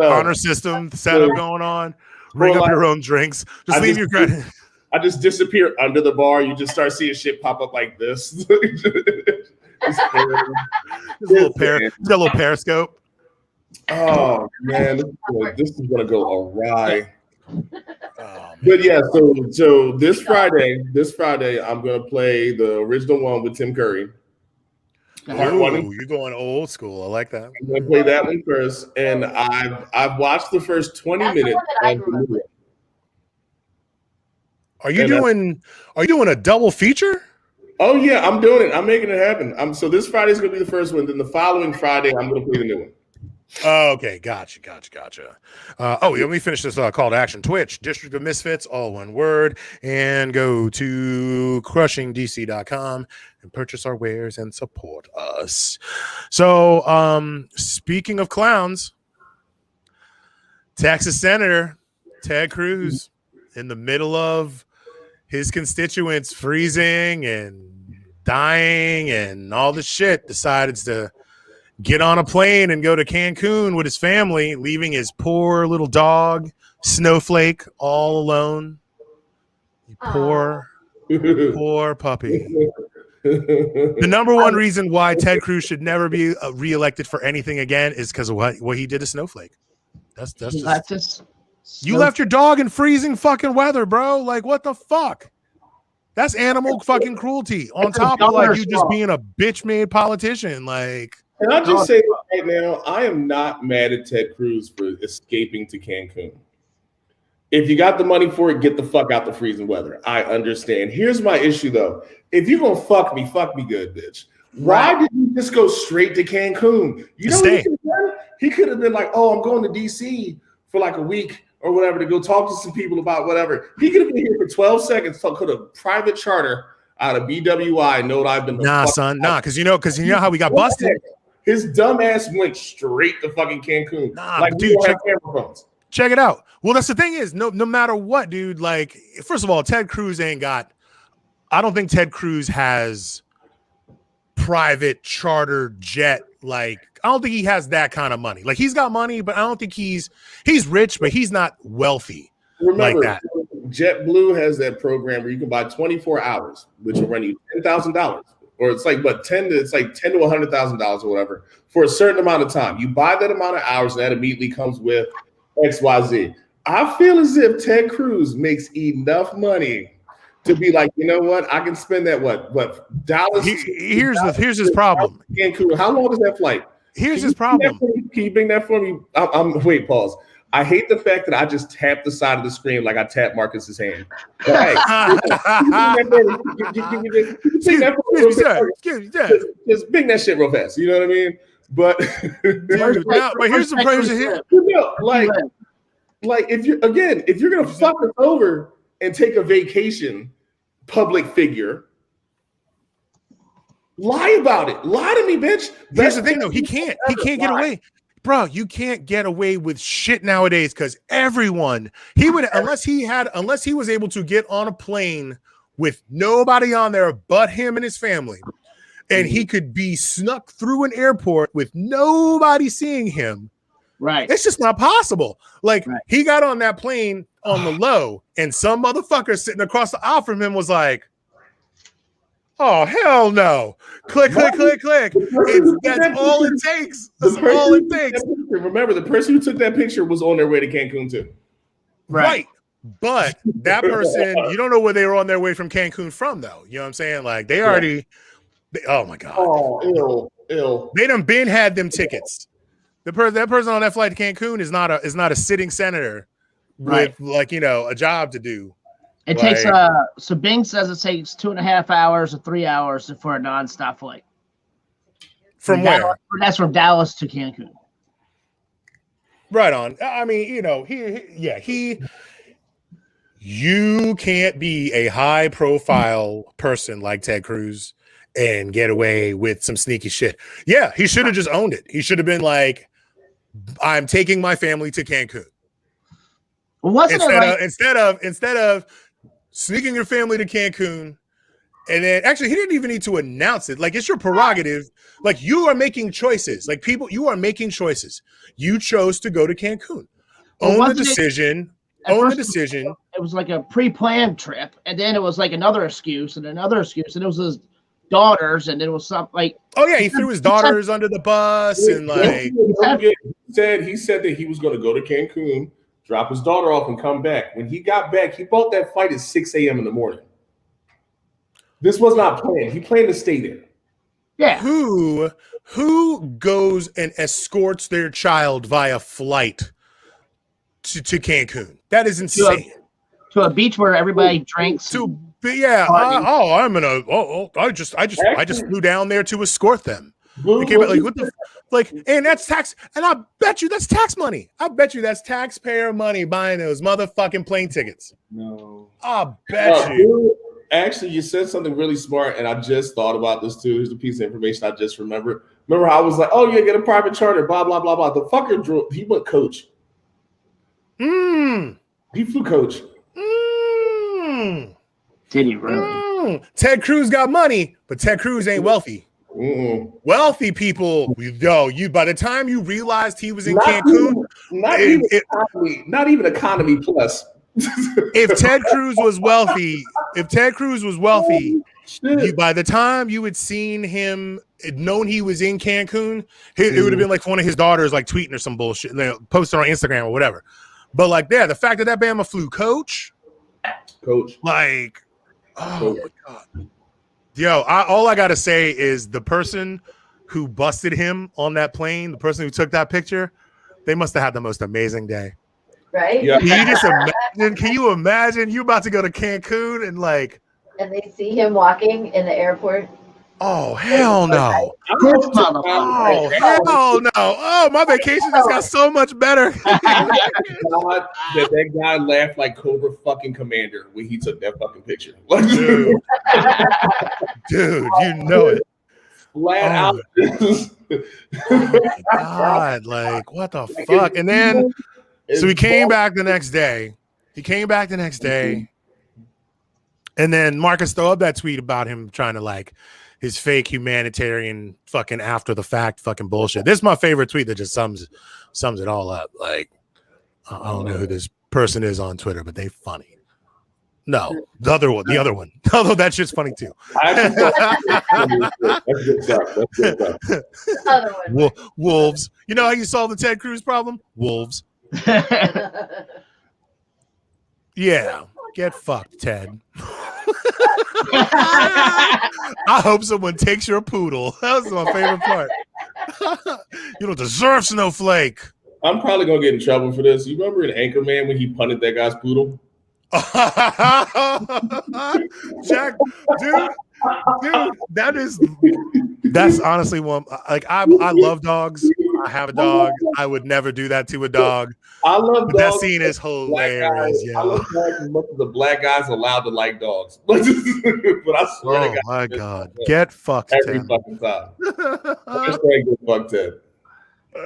honor system setup going on. Bring up your own drinks. Just leave your credit. I just disappear under the bar. You just start seeing shit pop up like this. Just a little periscope. Oh man, this is gonna go awry. But yeah, so this Friday, I'm gonna play the original one with Tim Curry. Ooh, you're going old school. I like that. I'm gonna play that one first, and I've watched the first 20 minutes. Are you doing a double feature? Oh yeah, I'm doing it. I'm making it happen. So this Friday's gonna be the first one. Then the following Friday, I'm gonna play the new one. Oh, okay, gotcha. Let me finish this call to action. Twitch, District of Misfits, all one word, and go to crushingdc.com and purchase our wares and support us. So, speaking of clowns, Texas Senator Ted Cruz, in the middle of his constituents freezing and dying and all this shit, decided to get on a plane and go to Cancun with his family, leaving his poor little dog, Snowflake, all alone. Poor puppy. The number one reason why Ted Cruz should never be reelected for anything again is because of what he did to Snowflake. That's just you left your dog in freezing fucking weather, bro. Like, what the fuck? That's animal fucking cruelty on top of like you just being a bitch-made politician. Like, and I'll just say right now, I am not mad at Ted Cruz for escaping to Cancun. If you got the money for it, get the fuck out the freezing weather. I understand. Here's my issue, though. If you're going to fuck me good, bitch. Why did you just go straight to Cancun? You know what he could have been like, oh, I'm going to D.C. for like a week or whatever to go talk to some people about whatever. He could have been here for 12 seconds, could have private charter out of BWI. Know what I've been. Nah, son, nah, because you know how we got busted. His dumb ass went straight to fucking Cancun. Nah, like, dude, check it out. Well, that's the thing is, no matter what, dude, like, first of all, Ted Cruz I don't think Ted Cruz has private charter jet. Like, I don't think he has that kind of money. Like, he's got money, but I don't think he's rich, but he's not wealthy. Remember, like that. JetBlue has that program where you can buy 24 hours, which will run you $10,000. Or it's like, but it's like $10,000 to $100,000 or whatever for a certain amount of time. You buy that amount of hours, and that immediately comes with XYZ. I feel as if Ted Cruz makes enough money to be like, you know what? I can spend that dollars. Here's his problem. Cancun. How long is that flight? Here's his problem. Can you bring that for me? Wait, pause. I hate the fact that I just tapped the side of the screen like I tapped Marcus's hand. Hey, just bring that shit real fast. You know what I mean? But here's the players here. Like if you're gonna fuck us over and take a vacation, public figure, lie about it. Lie to me, bitch. Here's the thing, though. He can't get away. Bro, you can't get away with shit nowadays because everyone unless he was able to get on a plane with nobody on there but him and his family, and he could be snuck through an airport with nobody seeing him. Right. It's just not possible. Like, he got on that plane on the low, and some motherfucker sitting across the aisle from him was like, oh, hell no. Click. That's all it takes. That's all it takes. Remember, the person who took that picture was on their way to Cancun too. Right. But that person, you don't know where they were on their way from Cancun from, though. You know what I'm saying? Like, they already, oh my God. Oh, ill. They done had them tickets. That person on that flight to Cancun is not a sitting senator with like, you know, a job to do. It takes so Bing says it takes 2.5 hours or 3 hours for a nonstop flight. From where? That's from Dallas to Cancun. Right on. I mean, you know, you can't be a high profile person like Ted Cruz and get away with some sneaky shit. Yeah, he should have just owned it. He should have been like, I'm taking my family to Cancun. Well, wasn't instead of sneaking your family to Cancun, and then actually he didn't even need to announce it. Like, it's your prerogative. Like, you are making choices. Like, people, you are making choices. You chose to go to Cancun. Own the decision. Own the decision. It was like a pre-planned trip, and then it was like another excuse, and another excuse, and it was his daughters, and it was something like, oh yeah, he threw his daughters under the bus, and like he said that he was going to go to Cancun, drop his daughter off, and come back. When he got back, he bought that flight at 6 a.m. in the morning. This was not planned. He planned to stay there. Yeah. Who goes and escorts their child via flight to Cancun? That is insane. To a beach where everybody drinks. I just flew down there to escort them. Like, what the like, and that's tax, and I bet you that's tax money. I bet you that's taxpayer money buying those motherfucking plane tickets. No, I bet you. Actually, you said something really smart, and I just thought about this too. Here's a piece of information I just remembered. Remember how I was like, "Oh, yeah, get a private charter." Blah blah blah blah. The fucker drove. He went coach. He flew coach. Did he really? Ted Cruz got money, but Ted Cruz ain't wealthy. Wealthy people, you by the time you realized he was in Cancun, not even economy plus. If Ted Cruz was wealthy, by the time you had seen him, known he was in Cancun, it would have been like one of his daughters like tweeting or some bullshit, and then posted on Instagram or whatever. But like, the fact that Bama flew coach, like, oh my god, yo, all I gotta say is the person who busted him on that plane, the person who took that picture, they must have had the most amazing day. Right? Yeah. Can you imagine you about to go to Cancun and like, and they see him walking in the airport? Oh hell no! Oh hell no! Oh, my vacation just got so much better. that guy laughed like Cobra fucking Commander when he took that fucking picture. Dude, you know it. Flat out. Oh my god! Like, what the fuck? And then, so he came back the next day. And then Marcus threw up that tweet about him trying to like his fake humanitarian fucking after the fact fucking bullshit. This is my favorite tweet that just sums it all up. Like, I don't know who this person is on Twitter, but they funny. No, the other one. Although that shit's funny too. Wolves. You know how you solve the Ted Cruz problem? Wolves. Yeah, get fucked, Ted. I hope someone takes your poodle. That was my favorite part. You don't deserve Snowflake. I'm probably gonna get in trouble for this. You remember in Anchorman when he punted that guy's poodle? Jack, dude, that's honestly one. Like, I love dogs. I have a dog. I would never do that to a dog. I love dogs. That scene is hilarious. I love dogs as much as the black guys allowed to like dogs. But I swear to God, my God, get fucked every fucking time. Just get fucked, Ted.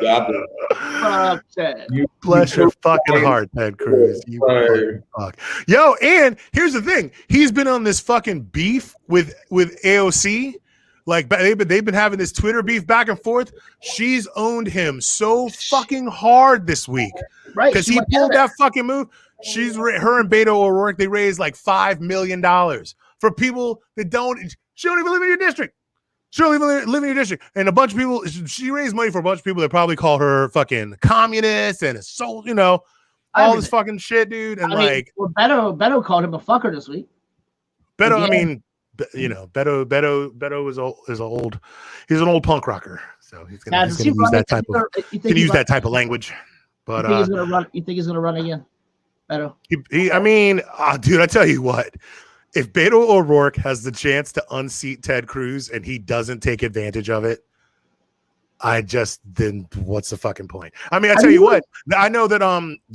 Fuck Ted. Bless your fucking heart, Ted Cruz. You fucking fuck. Yo, and here's the thing: he's been on this fucking beef with AOC. Like, they've been having this Twitter beef back and forth. She's owned him so fucking hard this week, right? Because he pulled that fucking move. Her and Beto O'Rourke, they raised like $5 million for people that she don't even live in your district. She don't even live in your district. And a bunch of people, she raised money for a bunch of people that probably call her fucking communist and all this fucking shit, dude. And Beto called him a fucker this week. Beto, Beto he's an old punk rocker. So he's gonna use that type of language. But you think he's gonna run again? I know. I mean, dude, I tell you what. If Beto O'Rourke has the chance to unseat Ted Cruz and he doesn't take advantage of it, then what's the fucking point? I mean, I tell you what, I know that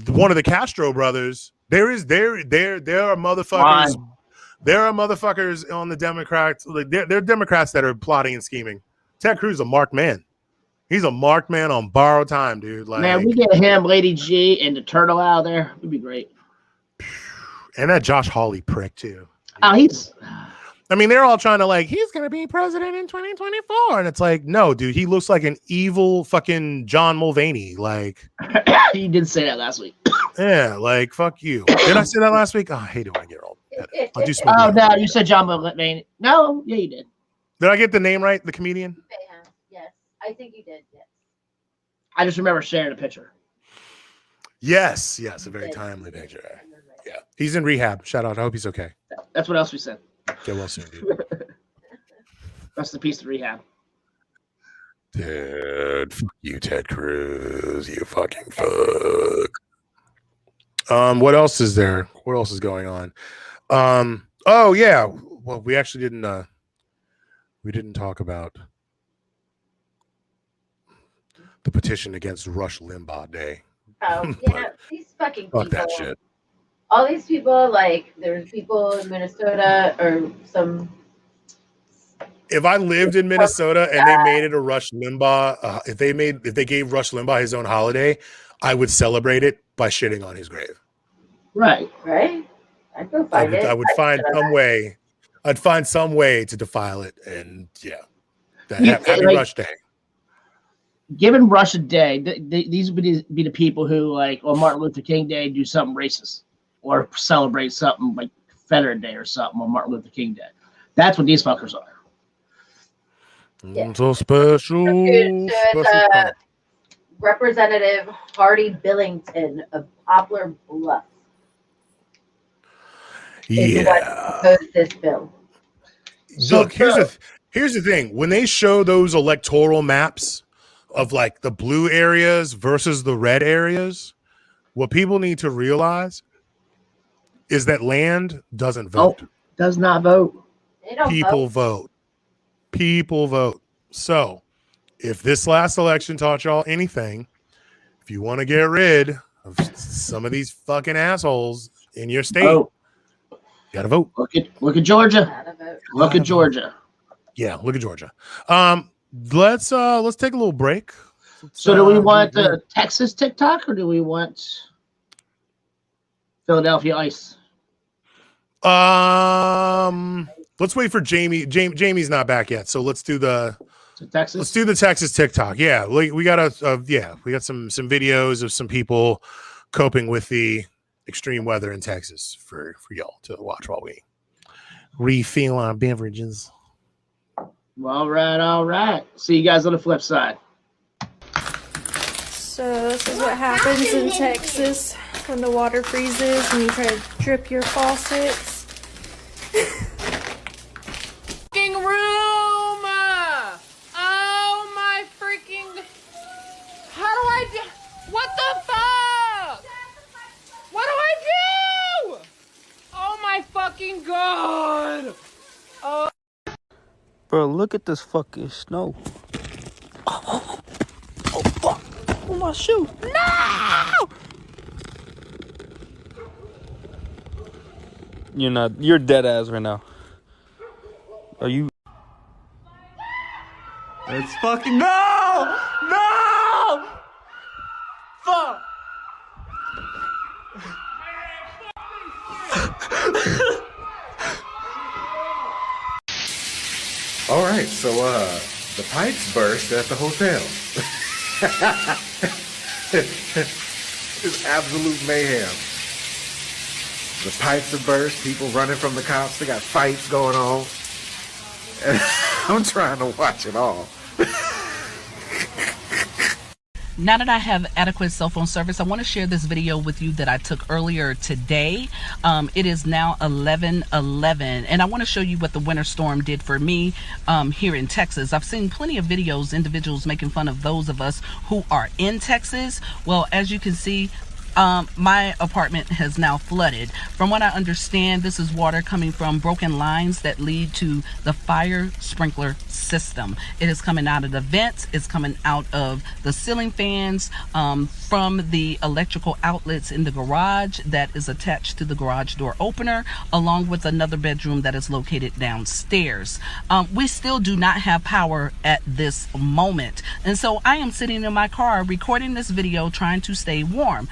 one of the Castro brothers, there are motherfuckers. Ron. There are motherfuckers on the Democrats. Like there are Democrats that are plotting and scheming. Ted Cruz is a marked man. He's a marked man on borrowed time, dude. Like, man, we get him, Lady G, and the turtle out there. It'd be great. And that Josh Hawley prick too. Oh, I mean, they're all trying to like, he's going to be president in 2024. And it's like, no, dude, he looks like an evil fucking John Mulvaney. Like, he did say that last week. Yeah, like, fuck you. Did I say that last week? Oh, I hate it when I get old. I'll do smoke. Oh, no, you said John Mulvaney. No, yeah, you did. Did I get the name right? The comedian? Yes, I think you did. Yes. I just remember sharing a picture. Yes, a very timely picture. Yeah, he's in rehab. Shout out. I hope he's okay. That's what else we said. Get well soon, dude. Rest in peace to rehab. Dude, fuck you, Ted Cruz. You fucking fuck. What else is there? What else is going on? Oh yeah. Well, we actually didn't talk about the petition against Rush Limbaugh Day. Oh yeah, these fucking people. Fuck that shit. All these people, like there's people in Minnesota or some. If I lived in Minnesota and they made it a Rush Limbaugh, if they gave Rush Limbaugh his own holiday, I would celebrate it by shitting on his grave. Right. I'd go find it. I would find some way. I'd find some way to defile it, and happy Rush Day. Given Rush a day, these would be the people who, like, on Martin Luther King Day, do something racist or celebrate something like Confederate Day or something on Martin Luther King Day. That's what these fuckers are. Yeah. So special. Representative Hardy Billington of Poplar Bluff. Yeah. Proposed this bill. Look, here's the thing. When they show those electoral maps of like the blue areas versus the red areas, what people need to realize is that land doesn't vote. Oh, does not vote. They don't People vote. People vote. So if this last election taught y'all anything, if you want to get rid of some of these fucking assholes in your state, you gotta vote. Look at Georgia. Look at Georgia. Yeah, look at Georgia. Let's take a little break. So do we want the Texas TikTok or do we want Philadelphia Ice? Let's wait for Jamie. Jamie's not back yet, so let's do the Texas. Let's do the Texas TikTok. Yeah, we got some videos of some people coping with the extreme weather in Texas for y'all to watch while we refill our beverages. All right. See you guys on the flip side. So this is what happens in Texas when the water freezes and you try to drip your faucets. Room! Oh my freaking! How do I do? What the fuck? What do I do? Oh my fucking god! Oh. Bro, look at this fucking snow. Oh fuck! Oh my shoe! No! You're dead ass right now. Are you? It's fucking no! Fuck! All right, so the pipes burst at the hotel. It's absolute mayhem. The pipes have burst, people running from the cops, they got fights going on. And I'm trying to watch it all. Now that I have adequate cell phone service, I want to share this video with you that I took earlier today. It is now 11:11, and I want to show you what the winter storm did for me here in Texas. I've seen plenty of videos, individuals making fun of those of us who are in Texas. Well, as you can see, My apartment has now flooded. From what I understand, this is water coming from broken lines that lead to the fire sprinkler system. It is coming out of the vents, it's coming out of the ceiling fans, from the electrical outlets in the garage that is attached to the garage door opener, along with another bedroom that is located downstairs. We still do not have power at this moment. And so I am sitting in my car recording this video trying to stay warm.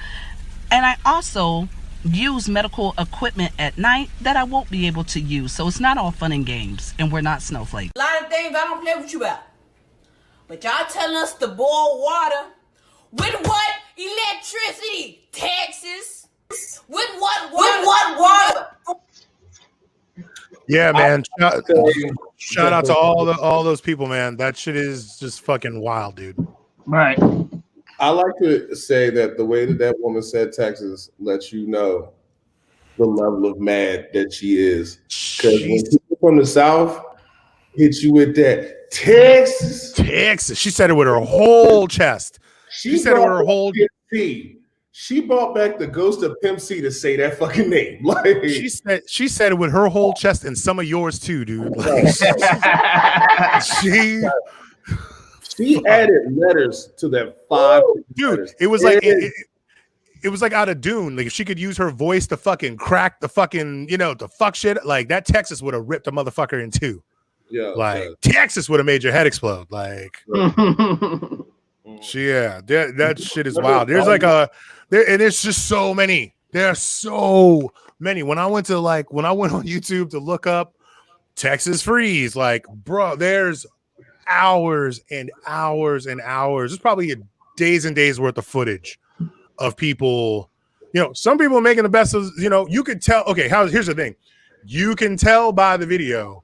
And I also use medical equipment at night that I won't be able to use. So it's not all fun and games, and we're not snowflakes. A lot of things I don't play with you about. But y'all telling us to boil water with what electricity? Texas? With what water? Yeah, man. Shout out to all those people, man. That shit is just fucking wild, dude. Right. I like to say that the way that woman said Texas lets you know the level of mad that she is. Because when people from the South hit you with that Texas. She said it with her whole chest. She said it with her whole chest. She brought back the ghost of Pimp C to say that fucking name. Like she said it with her whole chest and some of yours too, dude. Like, she added letters to that 5 dude. Letters. It was like it was like out of Dune. Like if she could use her voice to fucking crack the fucking, the fuck shit, like that Texas would have ripped a motherfucker in two. Yeah, like Texas would have made your head explode. Like that shit is wild. There's like and it's just so many. There are so many. When I went on YouTube to look up Texas freeze, like bro, there's hours and hours and hours. It's probably days and days worth of footage of people. Some people are making the best of. You could tell. Okay, here's the thing. You can tell by the video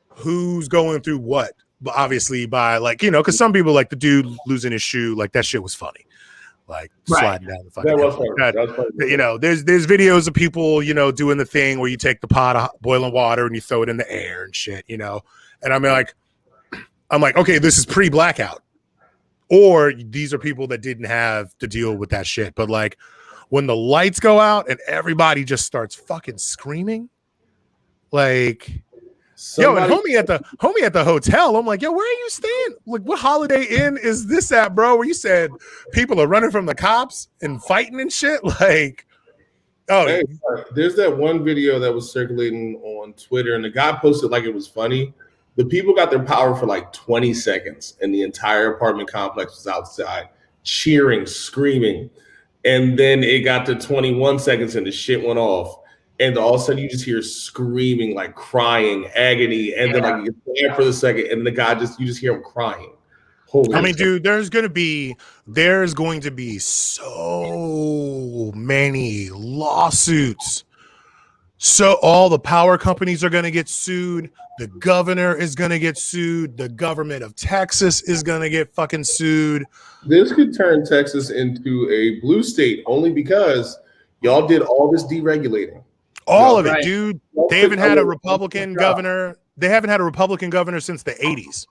who's going through what. But obviously, by because some people like the dude losing his shoe, like that shit was funny. Like sliding down the fucking. There's videos of people doing the thing where you take the pot of boiling water and you throw it in the air and shit. And I'm like, okay, this is pre-blackout, or these are people that didn't have to deal with that shit. But like when the lights go out and everybody just starts fucking screaming, like, and homie at the hotel, I'm like, yo, where are you staying? Like, what Holiday Inn is this at, bro? Where you said people are running from the cops and fighting and shit? Like, hey, there's that one video that was circulating on Twitter, and the guy posted like it was funny. The people got their power for like 20 seconds, and the entire apartment complex was outside cheering, screaming. And then it got to 21 seconds and the shit went off. And all of a sudden you just hear screaming, like crying, agony. And then like you stand for the second, and the guy you just hear him crying. Dude, there's going to be so many lawsuits. So all the power companies are going to get sued. The governor is going to get sued. The government of Texas is going to get fucking sued. This could turn Texas into a blue state only because y'all did all this deregulating. All of it, dude. They haven't had a Republican governor. They haven't had a Republican governor since the 80s.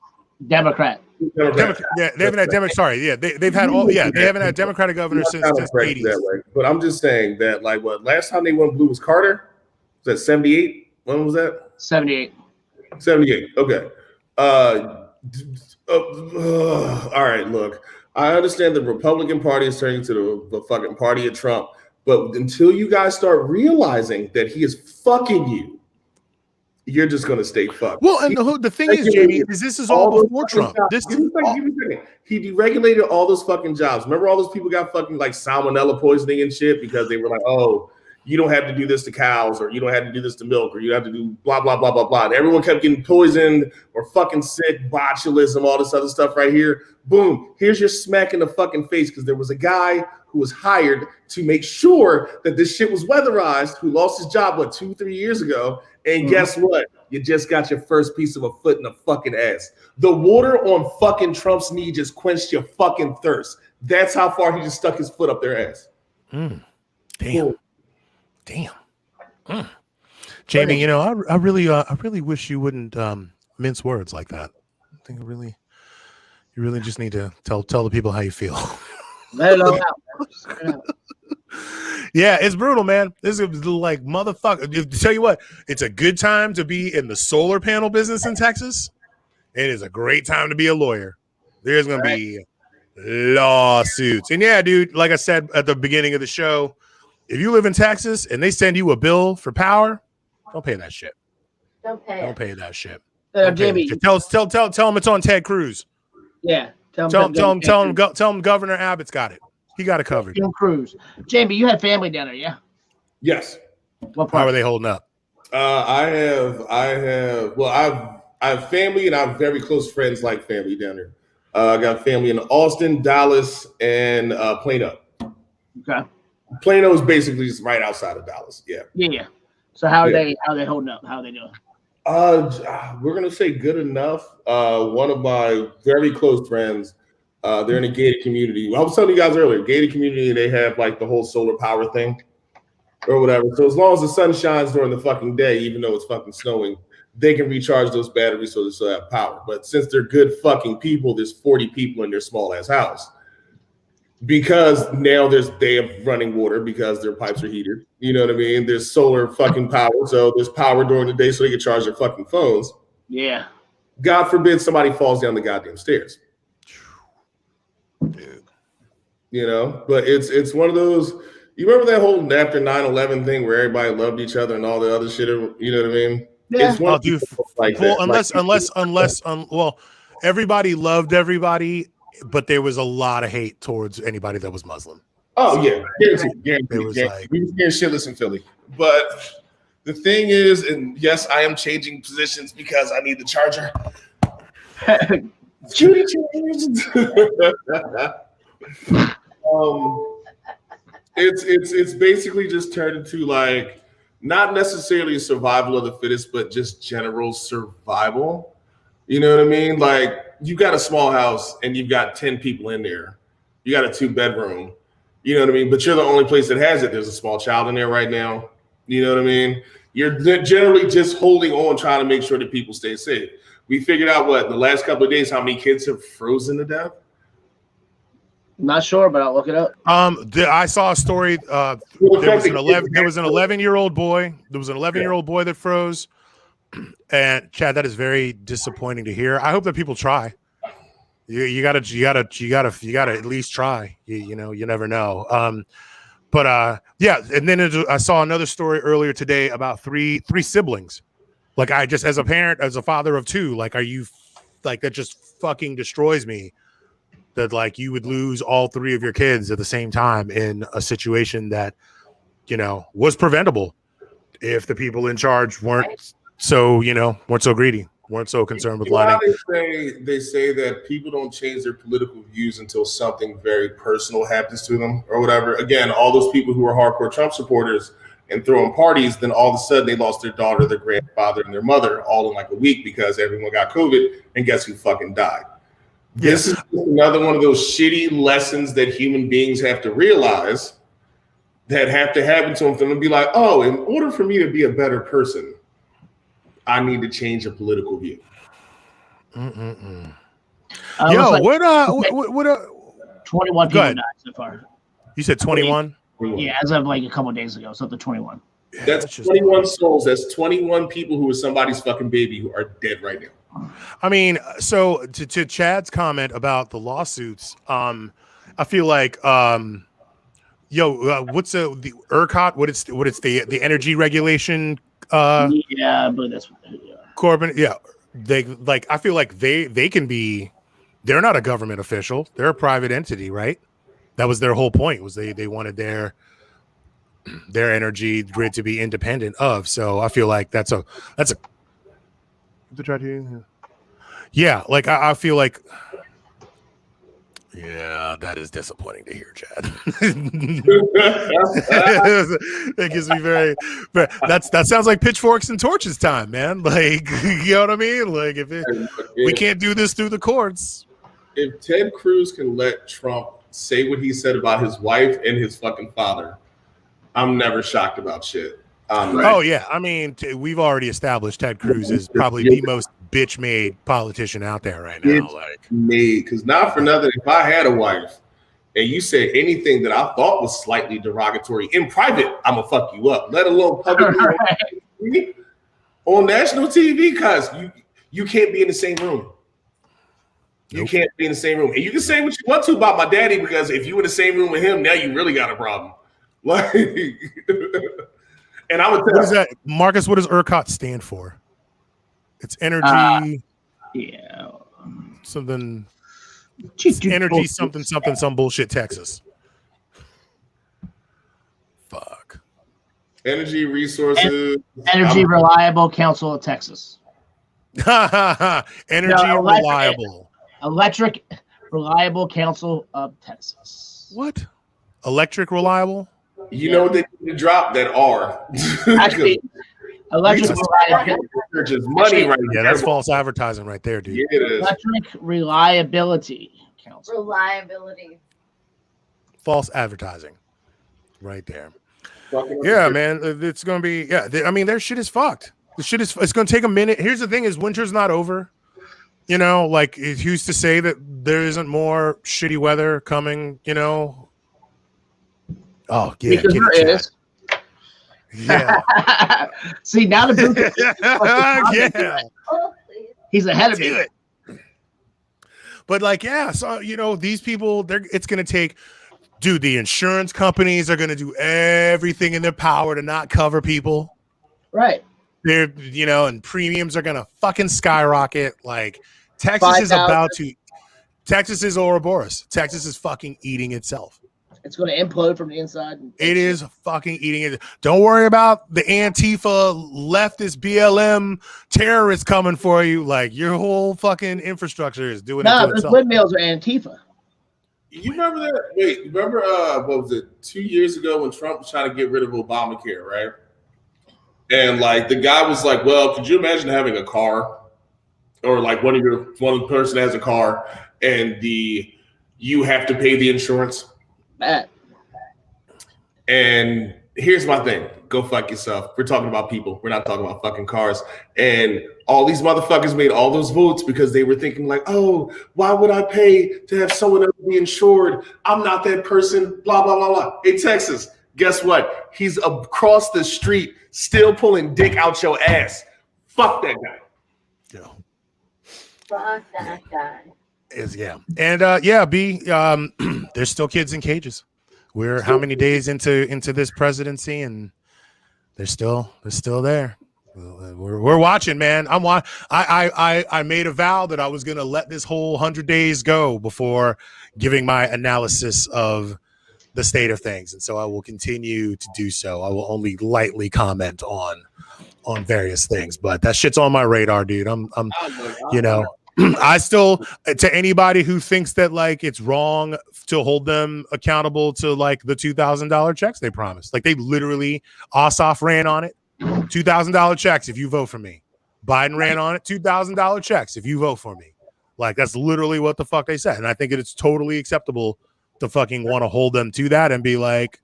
Democrat. Yeah, they haven't had Democrat. Sorry, yeah, they've had all. Yeah, they haven't had Democratic governor since the 80s. That way. But I'm just saying that, like, last time they went blue was Carter. Was that 78? When was that? 78. 78. Okay. All right. Look, I understand the Republican Party is turning to the fucking party of Trump, but until you guys start realizing that he is fucking you, you're just gonna stay fucked. Well, and the thing is, Jamie, is this is all before Trump. He deregulated all those fucking jobs. Remember, all those people got fucking like salmonella poisoning and shit because they were like, oh, you don't have to do this to cows, or you don't have to do this to milk, or you have to do blah, blah, blah, blah, blah. And everyone kept getting poisoned or fucking sick, botulism, all this other stuff right here. Boom. Here's your smack in the fucking face because there was a guy who was hired to make sure that this shit was weatherized, who lost his job, 2-3 years ago. And guess what? You just got your first piece of a foot in the fucking ass. The water on fucking Trump's knee just quenched your fucking thirst. That's how far he just stuck his foot up their ass. Damn. Boom. Damn. Jamie, I really wish you wouldn't mince words like that. I think you really just need to tell the people how you feel. Let it all out. Yeah, it's brutal, man. This is like motherfucker. To tell you what, it's a good time to be in the solar panel business in Texas. It is a great time to be a lawyer. There's going to be lawsuits. And yeah, dude, like I said at the beginning of the show, if you live in Texas and they send you a bill for power, don't pay that shit. Don't pay that shit. Jamie, tell them it's on Ted Cruz. Yeah. Tell him Governor Abbott's got it. He got it covered. Cancun Cruz. Jamie, you had family down there, yeah? Yes. What part? How are they holding up? I have family, and I have very close friends like family down there. I got family in Austin, Dallas, and Plano. Okay. Plano is basically just right outside of Dallas. Yeah. Yeah. So how are they holding up? How are they doing? We're gonna say good enough. One of my very close friends, they're in a gated community. I was telling you guys earlier, gated community, they have like the whole solar power thing or whatever. So as long as the sun shines during the fucking day, even though it's fucking snowing, they can recharge those batteries so they still have power. But since they're good fucking people, there's 40 people in their small ass house. Because now they have running water because their pipes are heated. You know what I mean? There's solar fucking power. So there's power during the day so they can charge their fucking phones. Yeah. God forbid somebody falls down the goddamn stairs. Dude. You know, but it's one of those. You remember that whole after 9/11 thing where everybody loved each other and all the other shit? You know what I mean? Yeah. It's one like well, that. Well, everybody loved everybody, but there was a lot of hate towards anybody that was Muslim. Oh yeah, guaranteed. It was like we were getting shitless in Philly, but the thing is, and yes, I am changing positions because I need the charger. Judy it's basically just turned into like not necessarily survival of the fittest, but just general survival. You know what I mean? Like you got a small house and you've got 10 people in there. You got a 2-bedroom. You know what I mean? But you're the only place that has it. There's a small child in there right now. You know what I mean? You're generally just holding on, trying to make sure that people stay safe. We figured out in the last couple of days how many kids have frozen to death. Not sure, but I'll look it up. I saw a story. There was an 11-year-old boy. There was an 11-year-old boy that froze. And Chad, that is very disappointing to hear. I hope that people try. You gotta at least try. You know, you never know. Yeah. And then I saw another story earlier today about three siblings. Like I just, as a parent, as a father of 2, like, are you like, that just fucking destroys me that like you would lose all 3 of your kids at the same time in a situation that, you know, was preventable if the people in charge weren't so greedy, weren't so concerned with lighting. They say that people don't change their political views until something very personal happens to them or whatever. Again, all those people who are hardcore Trump supporters and throwing parties, then all of a sudden they lost their daughter, their grandfather, and their mother all in like a week because everyone got COVID, and guess who fucking died? Yes. This is another one of those shitty lessons that human beings have to realize that have to happen to them for them to be like, oh, in order for me to be a better person, I need to change a political view. Yo, what 21 people died so far. You said 21? Yeah, as of like a couple of days ago, so up to 21. That's 21 souls. That's 21 people who are somebody's fucking baby who are dead right now. I mean, so to Chad's comment about the lawsuits, I feel like what's the ERCOT? What it's the energy regulation yeah, but that's what they are. Corbin, yeah. They like I feel like they can be, they're not a government official, they're a private entity, right? That was their whole point, was they wanted their energy grid to be independent of. So I feel like that's a yeah, like I feel like, yeah, that is disappointing to hear, Chad. That gives me very that sounds like pitchforks and torches time, man. Like, you know what I mean? Like we can't do this through the courts. If Ted Cruz can let Trump say what he said about his wife and his fucking father, I'm never shocked about shit. Oh yeah, I mean, we've already established Ted Cruz is probably the most bitch-made politician out there right now. Like made, because not for nothing, if I had a wife and you said anything that I thought was slightly derogatory in private, I'm gonna fuck you up. Let alone publicly on national TV, because you can't be in the same room. You can't be in the same room, and you can say what you want to about my daddy, because if you were in the same room with him, now you really got a problem. Like, and I would tell what is that, Marcus? What does ERCOT stand for? It's energy. Something. Energy something some bullshit Texas. Fuck. Energy Resources. Energy Reliable Council of Texas. Energy Reliable. Electric Reliable Council of Texas. What? Electric Reliable? You know they need to drop that R. Actually, Electric Reliability. Money right there. That's false advertising right there, dude. Yeah, it is. Electric Reliability Council. Reliability. False advertising right there. Yeah, man. It's going to be, I mean, their shit is fucked. The shit is, it's going to take a minute. Here's the thing is winter's not over. You know, like it used to say that there isn't more shitty weather coming, you know. Oh, yeah. Because there is. Yeah. See, now the booth. Yeah. He's ahead of me. But like, yeah, so you know, these people, it's gonna take, dude, the insurance companies are gonna do everything in their power to not cover people. Right. They're, you know, and premiums are gonna fucking skyrocket. Like Texas is about to, Texas is Ouroboros. Texas is fucking eating itself. It's going to implode from the inside. It is fucking eating it. Don't worry about the Antifa leftist BLM terrorists coming for you. Like your whole fucking infrastructure is doing it to those itself. windmills are Antifa. You remember that? Wait, remember what was it, 2 years ago when Trump was trying to get rid of Obamacare, right? And like the guy was like, well, could you imagine having a car, or like one person has a car and you have to pay the insurance? And here's my thing. Go fuck yourself. We're talking about people. We're not talking about fucking cars. And all these motherfuckers made all those votes because they were thinking like, oh, why would I pay to have someone else be insured? I'm not that person, blah, blah, blah, blah. Hey, Texas, guess what? He's across the street still pulling dick out your ass. Fuck that guy. Yeah. Fuck that guy. And B, there's still kids in cages. We're how many days into this presidency, and they're still there. We're watching, man. I made a vow that I was gonna let this whole 100 days go before giving my analysis of the state of things, and so I will continue to do so. I will only lightly comment on various things, but that shit's on my radar, dude. I'm you know. I still, to anybody who thinks that like it's wrong to hold them accountable to like the $2,000 checks they promised, like they literally, Ossoff ran on it, $2,000 checks if you vote for me. Biden ran on it, $2,000 checks if you vote for me. Like that's literally what the fuck they said, and I think it's totally acceptable to fucking want to hold them to that and be like,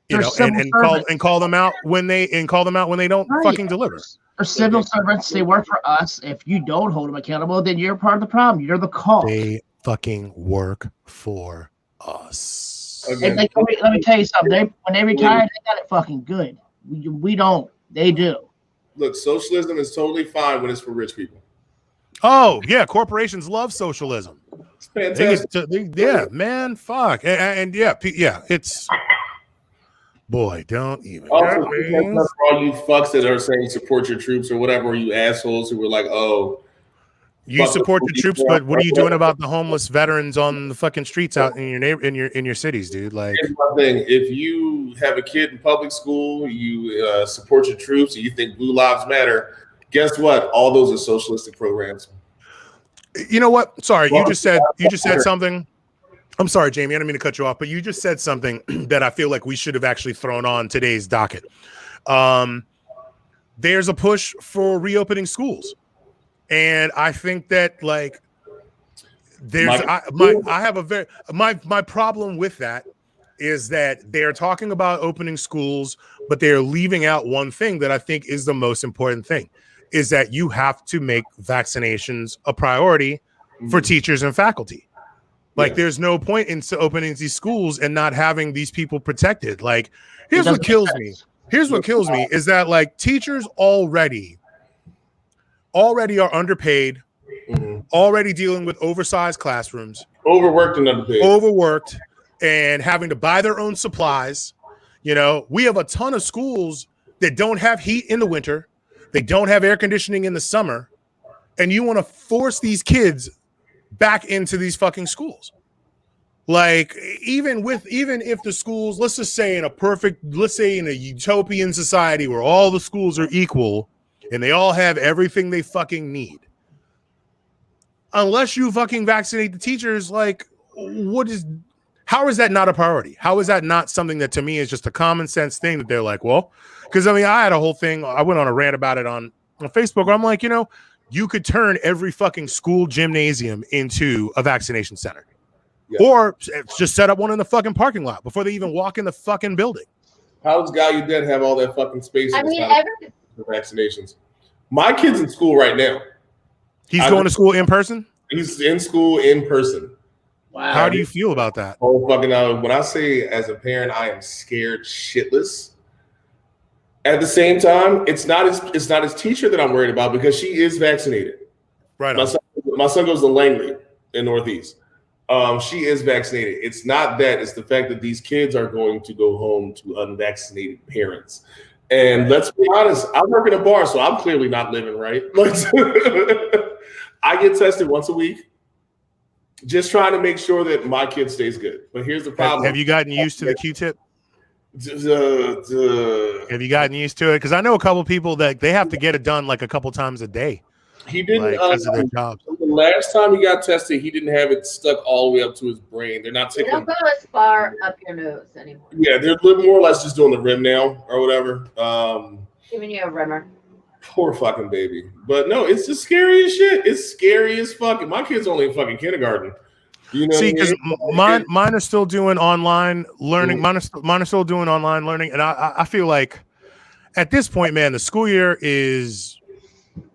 you know, and call them out when they don't fucking deliver. They're civil servants. They work for us. If you don't hold them accountable, then you're part of the problem. You're the cause. They fucking work for us. Okay. Let me tell you something. When they retire, they got it fucking good. We don't. They do. Look, socialism is totally fine when it's for rich people. Oh, yeah. Corporations love socialism. It's fantastic. Yeah, man. Fuck. And yeah, it's... Boy, don't even. Also, for all you fucks that are saying support your troops or whatever, or you assholes who were like, oh, you support the troops, but what are you doing about the homeless veterans on the fucking streets out in your cities, dude? Like, here's my thing: if you have a kid in public school, you support your troops, and you think Blue Lives Matter, guess what? All those are socialistic programs. You know what? Sorry, you just said something. I'm sorry, Jamie. I didn't mean to cut you off, but you just said something that I feel like we should have actually thrown on today's docket. There's a push for reopening schools, and I think that like my problem with that is that they're talking about opening schools, but they're leaving out one thing that I think is the most important thing, is that you have to make vaccinations a priority for teachers and faculty. Like, there's no point in opening these schools and not having these people protected. Like, here's what kills me. Here's what kills me is that, like, teachers already are underpaid, already dealing with oversized classrooms, overworked and underpaid, and having to buy their own supplies. You know, we have a ton of schools that don't have heat in the winter, they don't have air conditioning in the summer, and you want to force these kids back into these fucking schools. Like, even if the schools, let's say in a utopian society where all the schools are equal and they all have everything they fucking need, unless you fucking vaccinate the teachers, like, how is that not a priority? How is that not something that to me is just a common sense thing that they're like, well, because I mean, I had a whole thing, I went on a rant about it on Facebook where I'm like, you know, you could turn every fucking school gymnasium into a vaccination center. Yeah. Or just set up one in the fucking parking lot before they even walk in the fucking building. How does Gallaudet have all that fucking space? I mean, for vaccinations. My kid's in school right now. He's going to school in person? He's in school in person. Wow. How do you feel about that? Oh, fucking when I say as a parent, I am scared shitless. At the same time, it's not his teacher that I'm worried about because she is vaccinated. Right. My son goes to Langley in Northeast. She is vaccinated. It's not that. It's the fact that these kids are going to go home to unvaccinated parents. And let's be honest, I work in a bar, so I'm clearly not living right. I get tested once a week, just trying to make sure that my kid stays good. But here's the problem. Have you gotten used to the Q-tip? Have you gotten used to it? Because I know a couple people that they have to get it done like a couple times a day. He didn't because of their jobs. The last time he got tested, he didn't have it stuck all the way up to his brain. They're not taking. They don't go as far up your nose anymore. Yeah, they're more or less just doing the rim now or whatever. Giving you a rimmer. Poor fucking baby. But no, it's just scary as shit. It's scary as fucking. My kid's only in fucking kindergarten. You know, see, because mine are still doing online learning. Mine are still doing online learning, and I feel like at this point, man, the school year is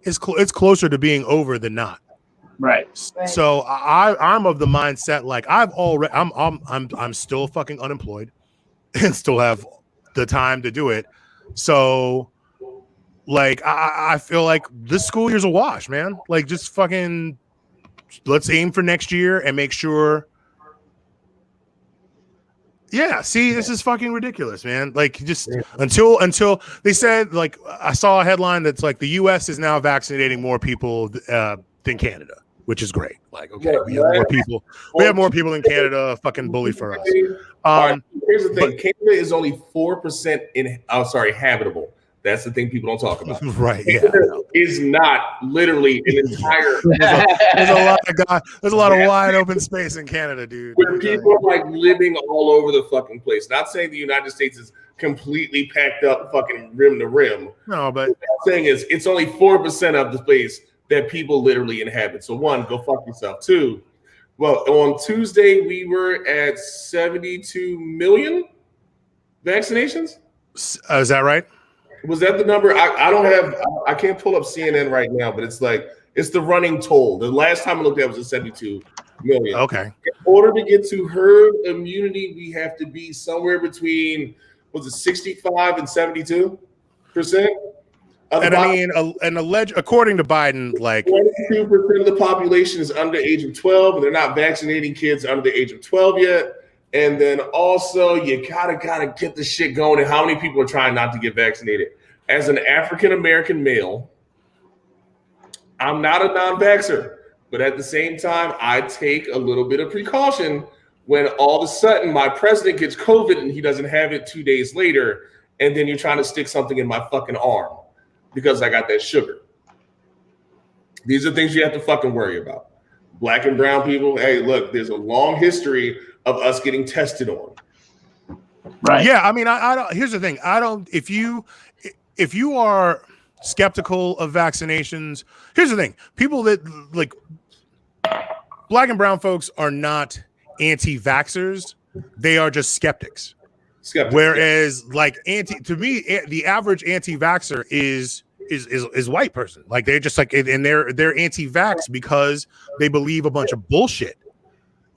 it's closer to being over than not. Right. So I'm of the mindset like I'm still fucking unemployed and still have the time to do it. So like I feel like this school year's a wash, man. Like just fucking. Let's aim for next year and make sure. Yeah, see, this is fucking ridiculous, man. Like, just until they said, like, I saw a headline that's like the U.S. is now vaccinating more people than Canada, which is great. Like, okay, we have more people. We have more people in Canada. Fucking bully for us. Right, here's the thing: Canada is only 4% habitable. That's the thing people don't talk about. Right. Yeah. Is not literally an entire. There's a lot of wide open space in Canada, dude. Where people are like living all over the fucking place. Not saying the United States is completely packed up fucking rim to rim. No, but what I'm saying is it's only 4% of the space that people literally inhabit. So one, go fuck yourself. Two, well, on Tuesday we were at 72 million vaccinations. Is that right? Was that the number? I can't pull up CNN right now, but it's the running toll. The last time I looked at was at 72 million. Okay. In order to get to herd immunity, we have to be somewhere between 65 and 72%. And I mean, according to Biden, like 22% of the population is under the age of 12, and they're not vaccinating kids under the age of 12 yet. And then also, you gotta get the shit going. And how many people are trying not to get vaccinated? As an African American male, I'm not a non-vaxxer, but at the same time, I take a little bit of precaution when all of a sudden my president gets COVID and he doesn't have it 2 days later, and then you're trying to stick something in my fucking arm because I got that sugar. These are things you have to fucking worry about. Black and brown people, hey, look, there's a long history of us getting tested on. Right. Yeah, I mean, I don't. Here's the thing. I don't. If you are skeptical of vaccinations, here's the thing. People that like black and brown folks are not anti-vaxxers. They are just skeptics. Whereas, like to me, the average anti-vaxxer is white person. Like they're just like, and they're anti-vax because they believe a bunch of bullshit.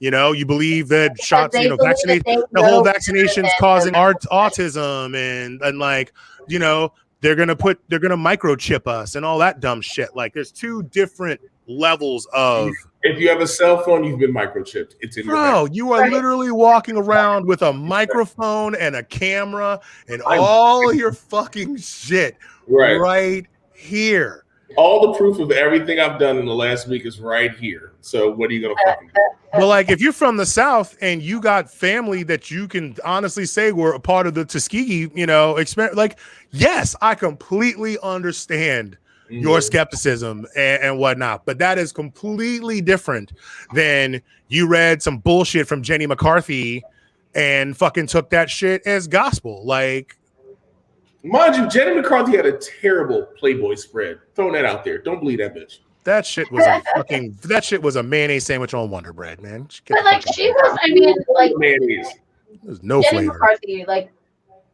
You believe that shots, They believe that they the whole know vaccination's better causing than- autism and like, they're gonna microchip us and all that dumb shit. Like, there's two different levels of. If you have a cell phone, you've been microchipped. It's in your Bro, back. you are literally walking around with a microphone and a camera and all your fucking shit right here. All the proof of everything I've done in the last week is right here. So what are you gonna fucking do? Well, like, if you're from the South and you got family that you can honestly say were a part of the Tuskegee, experience, like, yes, I completely understand your skepticism and whatnot, but that is completely different than you read some bullshit from Jenny McCarthy and fucking took that shit as gospel. Like, mind you, Jenny McCarthy had a terrible Playboy spread. Throwing that out there. Don't believe that bitch. That shit was a mayonnaise sandwich on Wonder Bread, man. But like, she was, I mean, like, mayonnaise. There's no Jenny flavor. McCarthy, like,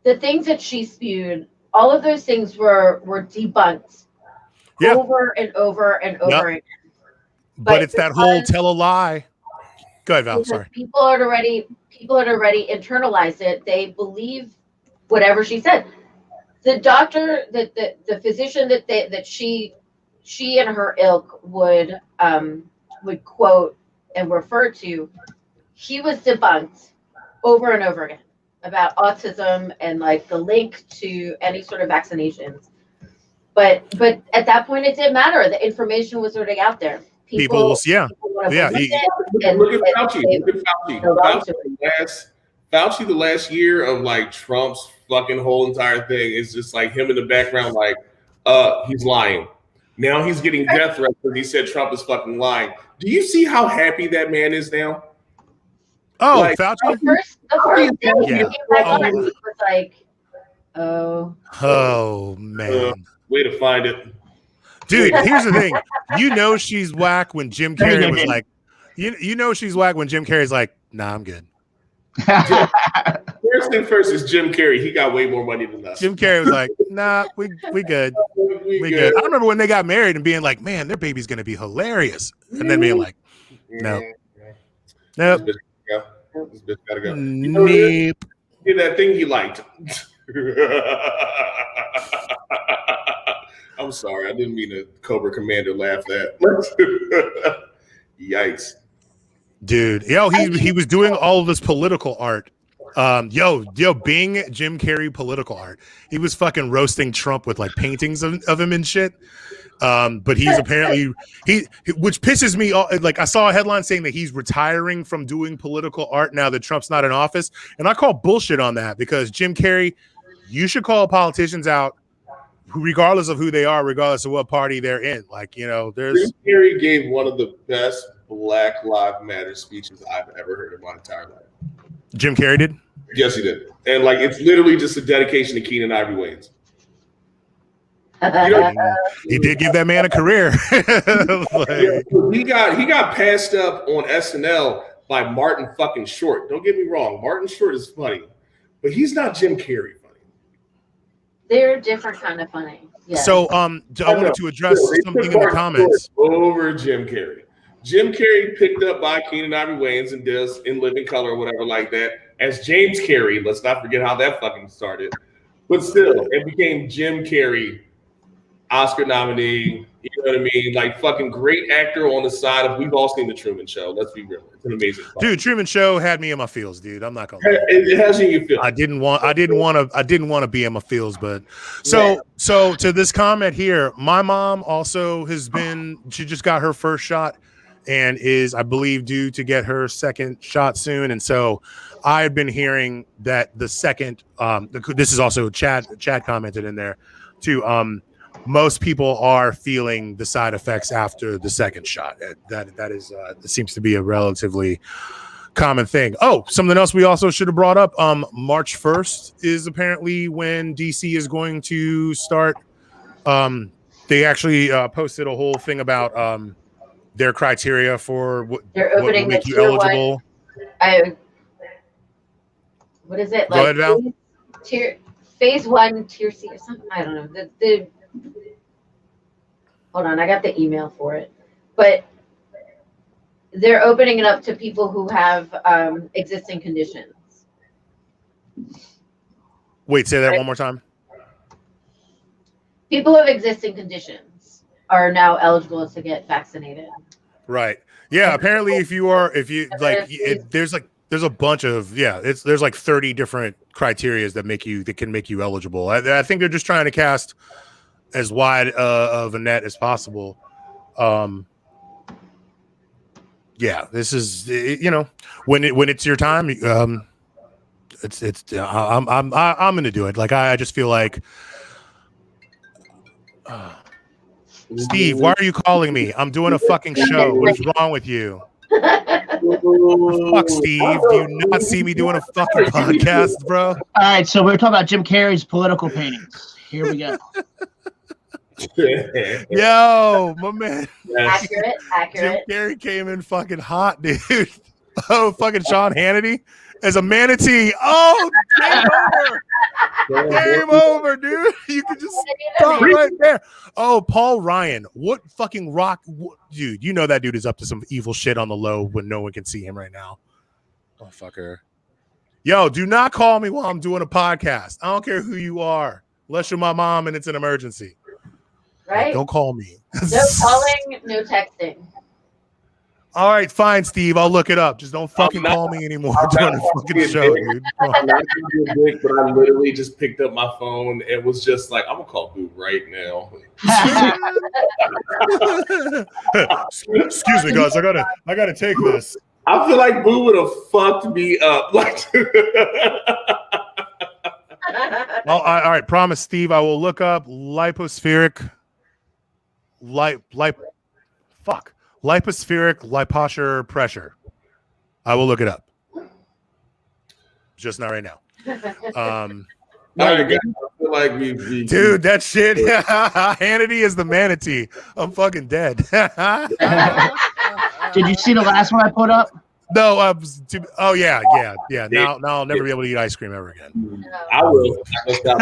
the things that she spewed, all of those things were debunked over and over and over again. But it's that whole tell a lie. Go ahead, Val. Sorry. People had already internalized it. They believe whatever she said. The doctor, the physician that she and her ilk would quote and refer to, he was debunked over and over again about autism and like the link to any sort of vaccinations. But at that point, it didn't matter. The information was already out there. People Look at Fauci. Fauci, the last year of like Trump's fucking whole entire thing is just like him in the background, like, he's lying. Now he's getting death threats because he said Trump is fucking lying. Do you see how happy that man is now? Oh, like, Fauci? The first thing he came back on was like, oh man. Way to find it. Dude, here's the thing. She's whack when Jim Carrey was like, she's whack when Jim Carrey's like, nah, I'm good. First thing first is Jim Carrey. He got way more money than us. Jim Carrey was like, nah, we good. We good. I remember when they got married and being like, man, their baby's going to be hilarious. And then being like, no. Nope. This bitch gotta go. Nope. Did that thing he liked. I'm sorry, I didn't mean to Cobra Commander laugh that. Yikes. Dude, he was doing all of this political art. Being Jim Carrey political art. He was fucking roasting Trump with like paintings of him and shit. But he's apparently which pisses me off. Like, I saw a headline saying that he's retiring from doing political art now that Trump's not in office, and I call bullshit on that, because Jim Carrey, you should call politicians out, regardless of who they are, regardless of what party they're in. Like, there's Jim Carrey gave one of the best Black Lives Matter speeches I've ever heard in my entire life. Jim Carrey did? Yes, he did. And like, it's literally just a dedication to Keenan Ivory Wayans. He did give that man a career. He got passed up on SNL by Martin fucking Short. Don't get me wrong, Martin Short is funny, but he's not Jim Carrey funny. they're a different kind of funny. Yeah. So I wanted to address something in the comments. Over Jim Carrey. Jim Carrey picked up by Keenan Ivory Wayans and does In Living Color or whatever like that as James Carrey. Let's not forget how that fucking started. But still, it became Jim Carrey, Oscar nominee. You know what I mean? Like, fucking great actor on the side of. We've all seen The Truman Show. Let's be real. It's an amazing film. Dude, Truman Show had me in my feels, dude. I'm not gonna lie. It has you in your feels. I didn't want to be in my feels, but so to this comment here, my mom also she just got her first shot and is, I believe, due to get her second shot soon. And so I've been hearing that the second, this is also Chad commented in there too. Most people are feeling the side effects after the second shot. That seems to be a relatively common thing. Oh, something else we also should have brought up. March 1st is apparently when DC is going to start. They actually posted a whole thing about their criteria for what will make you eligible. What is it? Go ahead, Val. Phase 1, tier C or something. I don't know. Hold on, I got the email for it. But they're opening it up to people who have existing conditions. Wait, say that one more time. People who have existing conditions are now eligible to get vaccinated. Right. Yeah. Apparently, if you there's a bunch of there's like 30 different criterias that can make you eligible. I think they're just trying to cast as wide of a net as possible. This is when it's your time. I'm gonna do it. Like I just feel like. Steve, why are you calling me? I'm doing a fucking show. What is wrong with you? Fuck, Steve. Do you not see me doing a fucking podcast, bro? All right, so we're talking about Jim Carrey's political paintings. Here we go. Yo, my man. Accurate. Jim Carrey came in fucking hot, dude. Oh, fucking Sean Hannity as a manatee. Oh, game over. Game over, dude. You can just stop right there. Oh, Paul Ryan. What fucking dude, you know that dude is up to some evil shit on the low when no one can see him right now. Oh, fucker. Yo, do not call me while I'm doing a podcast. I don't care who you are. Unless you're my mom and it's an emergency. Right? Don't call me. No calling, no texting. All right, fine, Steve. I'll look it up. Just don't fucking call me anymore during the fucking show, dude. I'm not gonna be a dick, but I literally just picked up my phone and was just like, I'm gonna call Boo right now. Excuse me, guys. I gotta take this. I feel like Boo would have fucked me up. Like, well, all right. Promise, Steve. I will look up lipospheric lipospheric pressure. I will look it up. Just not right now. I feel like we dude, that shit. Hannity is the manatee. I'm fucking dead. Did you see the last one I put up? No, yeah. Now I'll never be able to eat ice cream ever again. I will. All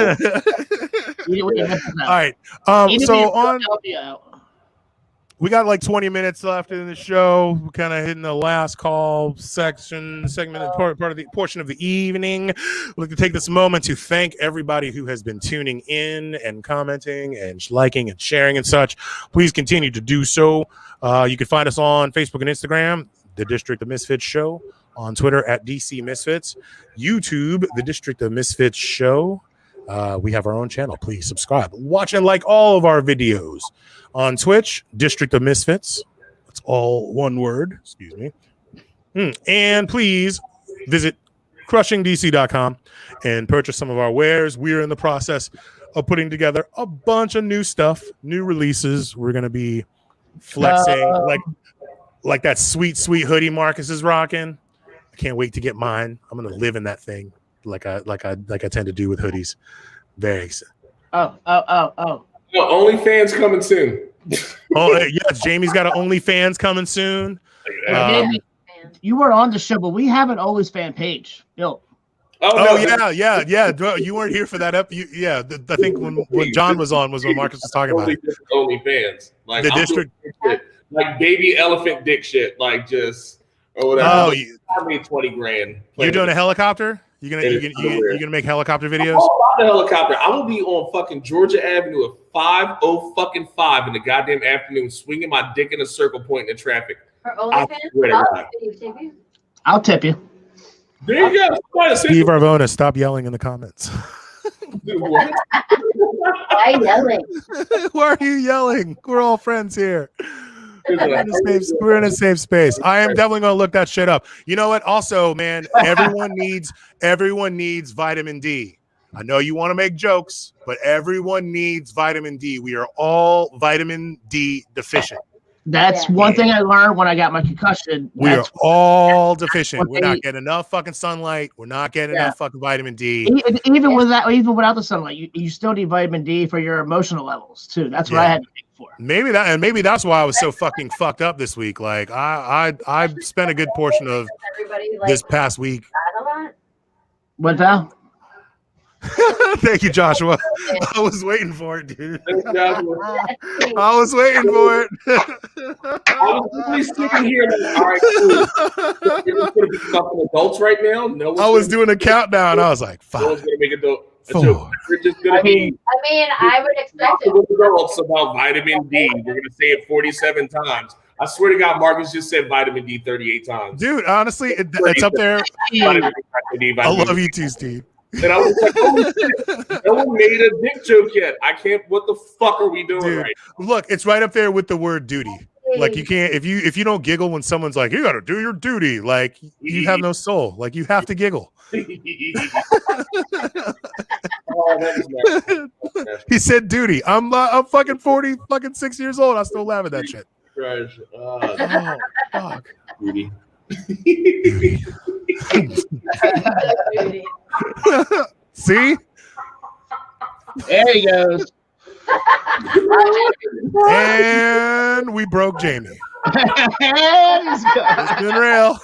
right. We got like 20 minutes left in the show. We're kind of hitting the last call segment, part of the portion of the evening. We'd like to take this moment to thank everybody who has been tuning in and commenting and liking and sharing and such. Please continue to do so. You can find us on Facebook and Instagram, The District of Misfits Show, on Twitter at DC Misfits, YouTube, The District of Misfits Show. We have our own channel. Please subscribe. Watch and like all of our videos. On Twitch, District of Misfits. That's all one word. Excuse me. And please visit crushingdc.com and purchase some of our wares. We're in the process of putting together a bunch of new stuff, new releases. We're going to be flexing like that sweet hoodie Marcus is rocking. I can't wait to get mine. I'm going to live in that thing like I tend to do with hoodies. Very excited. Oh. OnlyFans coming soon. Yes, Jamie's got an OnlyFans coming soon. You were on the show, but we have an OnlyFans page built. Yeah. You weren't here for that I think when John was on was when Marcus was talking about it. OnlyFans, like the district, like baby elephant dick shit, like just or whatever. Oh, I made 20 grand. You're doing a helicopter? You're gonna make helicopter videos? I'm all about the helicopter. I'm gonna be on fucking Georgia Avenue at 5:05 in the goddamn afternoon, swinging my dick in a circle, pointing at traffic. For OnlyFans, I'll tip you. There you go. Steve Arvona, stop yelling in the comments. What? Why yelling? Why are you yelling? We're all friends here. We're in a safe space. I am definitely going to look that shit up. You know what? Also, man, everyone needs vitamin D. I know you want to make jokes, but everyone needs vitamin D. We are all vitamin D deficient. That's one thing I learned when I got my concussion. We are all deficient. We're not getting enough fucking sunlight. We're not getting enough fucking vitamin D. Even without the sunlight, you still need vitamin D for your emotional levels too. That's what I had to take for. Maybe that's why I was so fucking fucked up this week. Like I spent a good portion of this past week. What Val? Thank you, Joshua. I was waiting for it, dude. I was waiting for it. I was really sitting here like, all right, cool. You're going to be fucking adults right now? No. I was doing a countdown. I was like, 5, no one's going to make a joke. We're just I mean, I would expect it. Adults about vitamin D. We're going to say it 47 times. I swear to God, Marcus just said vitamin D 38 times. Dude, honestly, it's up there. I love you too, Steve. And I was like, oh, shit. No one made a dick joke yet. I can't. What the fuck are we doing? Dude, right now? Look, it's right up there with the word duty. Like, you can't, if you don't giggle when someone's like, you got to do your duty. Like, you have no soul. Like, you have to giggle. He said duty. I'm fucking 40, fucking 6 years old. I still laugh at that shit. Oh, fuck. Duty. See? There he goes. And we broke Jamie. It's been real.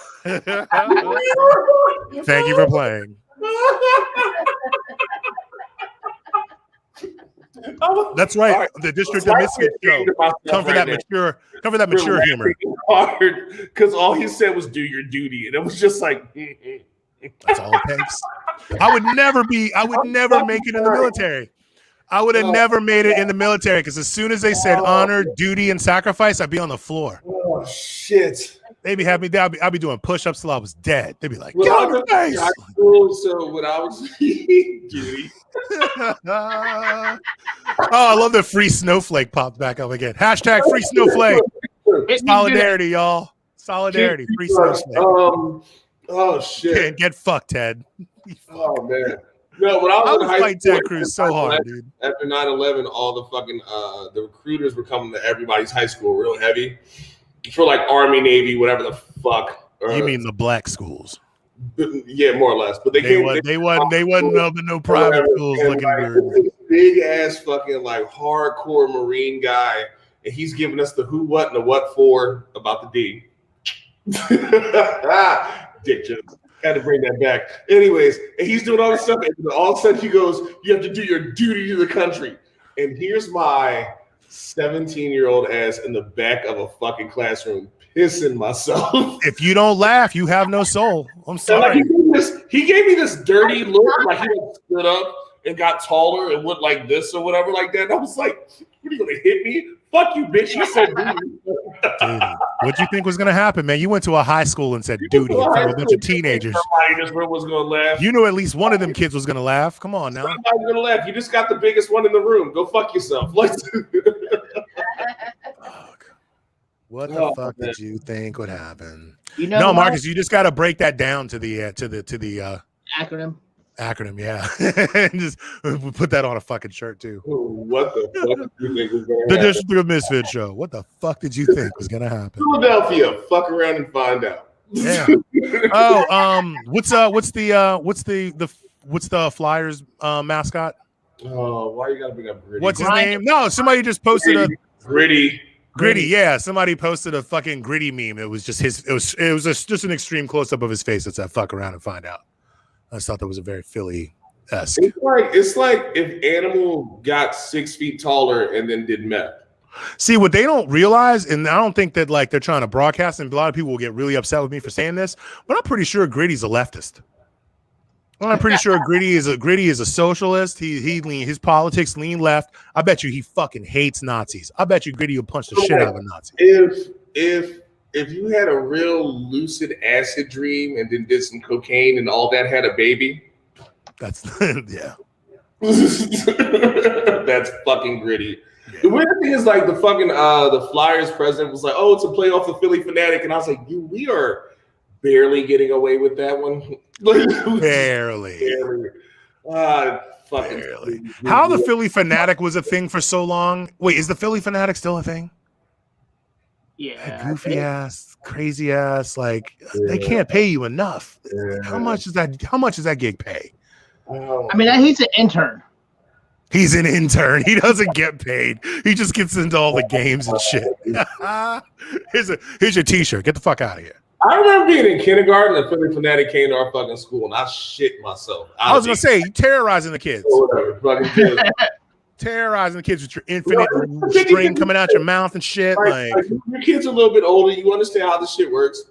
Thank you for playing. That's right. Right. The District of Misfits show. Come for that mature humor. Hard because all he said was "do your duty," and it was just like. That's all it takes. I would never make it in the military. I would have never made it in the military because as soon as they said honor, duty, and sacrifice, I'd be on the floor. Oh shit! They'd be having me down. I'd be doing push-ups till I was dead. They'd be like, "Get on your face." So when I was duty. Oh, I love the free snowflake popped back up again. Hashtag free snowflake. Solidarity, y'all. Solidarity. Free snowflake. Oh shit! And get fucked, Ted. Oh man. No, when I was in high fighting school, Ted Cruz so hard, dude. After 9/11, all the fucking the recruiters were coming to everybody's high school real heavy for like Army, Navy, whatever the fuck. You mean the black schools? Yeah, more or less. But they wasn't no private schools looking weird. Big ass fucking like hardcore Marine guy, and he's giving us the who, what, and the what for about the D. Dick jokes. Had to bring that back. Anyways, and he's doing all this stuff, and all of a sudden he goes, "You have to do your duty to the country." And here's my 17-year-old ass in the back of a fucking classroom pissing myself. If you don't laugh, you have no soul. I'm sorry. Like he gave me this dirty look, like he stood up and got taller and went like this or whatever like that. And I was like, "What are you gonna hit me? Fuck you, bitch!" You said duty. Dude, what'd you think was gonna happen, man? You went to a high school and said duty in front of a bunch of teenagers. Somebody in this room was gonna laugh. You knew at least one of them kids was gonna laugh. Come on now. Somebody's gonna laugh. You just got the biggest one in the room. Go fuck yourself. What the fuck did you think would happen? No, Marcus, you just got to break that down to the acronym. Acronym, yeah. And just put that on a fucking shirt too. What the fuck did you think was gonna happen? The District of Misfits show. What the fuck did you think was gonna happen? Philadelphia. Fuck around and find out. Yeah. Oh, what's the Flyers mascot? Oh, why you gotta bring up Gritty? What's his name? No, somebody just posted Gritty. Gritty, yeah. Somebody posted a fucking Gritty meme. It was just just an extreme close up of his face that said "fuck around and find out." I just thought that was a very Philly-esque. It's like if Animal got 6 feet taller and then did meth. See, what they don't realize, and I don't think that like they're trying to broadcast, and a lot of people will get really upset with me for saying this, but I'm pretty sure Gritty's a leftist. Well, I'm pretty sure Gritty is a socialist. His politics lean left. I bet you he fucking hates Nazis. I bet you Gritty will punch the shit out of a Nazi. If you had a real lucid acid dream and then did some cocaine and all that had a baby, that's yeah. That's fucking Gritty. Yeah. The weird thing is like the fucking the Flyers president was like, "Oh, it's a play off the Philly Fanatic," and I was like, we are barely getting away with that one. Barely. Fucking barely. How the Philly Fanatic was a thing for so long. Wait, is the Philly Fanatic still a thing? Yeah. Goofy ass, crazy ass, like they can't pay you enough. Yeah. How much does that gig pay? I mean, he's an intern. He's an intern. He doesn't get paid. He just gets into all the games and shit. Here's your t-shirt. Get the fuck out of here. I remember being in kindergarten and Philly Fanatic came to our fucking school and I shit myself. I was gonna say you terrorizing the kids. Whatever, fucking kids. Terrorizing the kids with your infinite string coming out your mouth and shit. Like your kids are a little bit older, you understand how this shit works.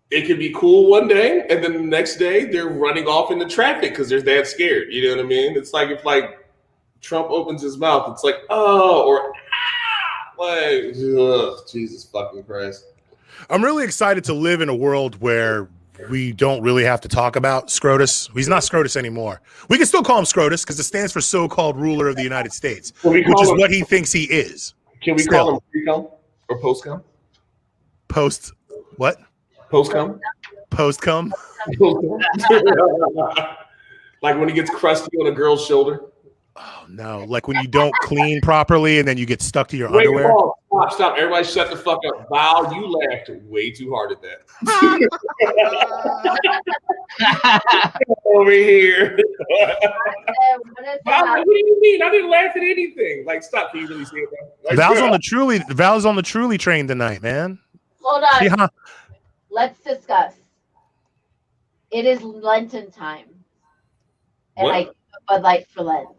It could be cool one day, and then the next day they're running off into traffic because they're that scared. You know what I mean? It's like if like Trump opens his mouth, it's like or like Jesus fucking Christ. I'm really excited to live in a world where we don't really have to talk about Scrotus. He's not Scrotus anymore. We can still call him Scrotus because it stands for so-called ruler of the United States, which is what he thinks he is. Can we call him pre-cum or post-cum? Post what? Post-cum? Post-cum? Like when he gets crusty on a girl's shoulder? Oh, no. Like when you don't clean properly and then you get stuck to your underwear? Stop. Everybody shut the fuck up. Val, you laughed way too hard at that. Over here. Val, what do you mean? I didn't laugh at anything. Like, stop. Can you really say it? Like, Val's on the truly train tonight, man. Hold on. Yeah. Let's discuss. It is Lenten time. And what? I give a Bud Light for Lent.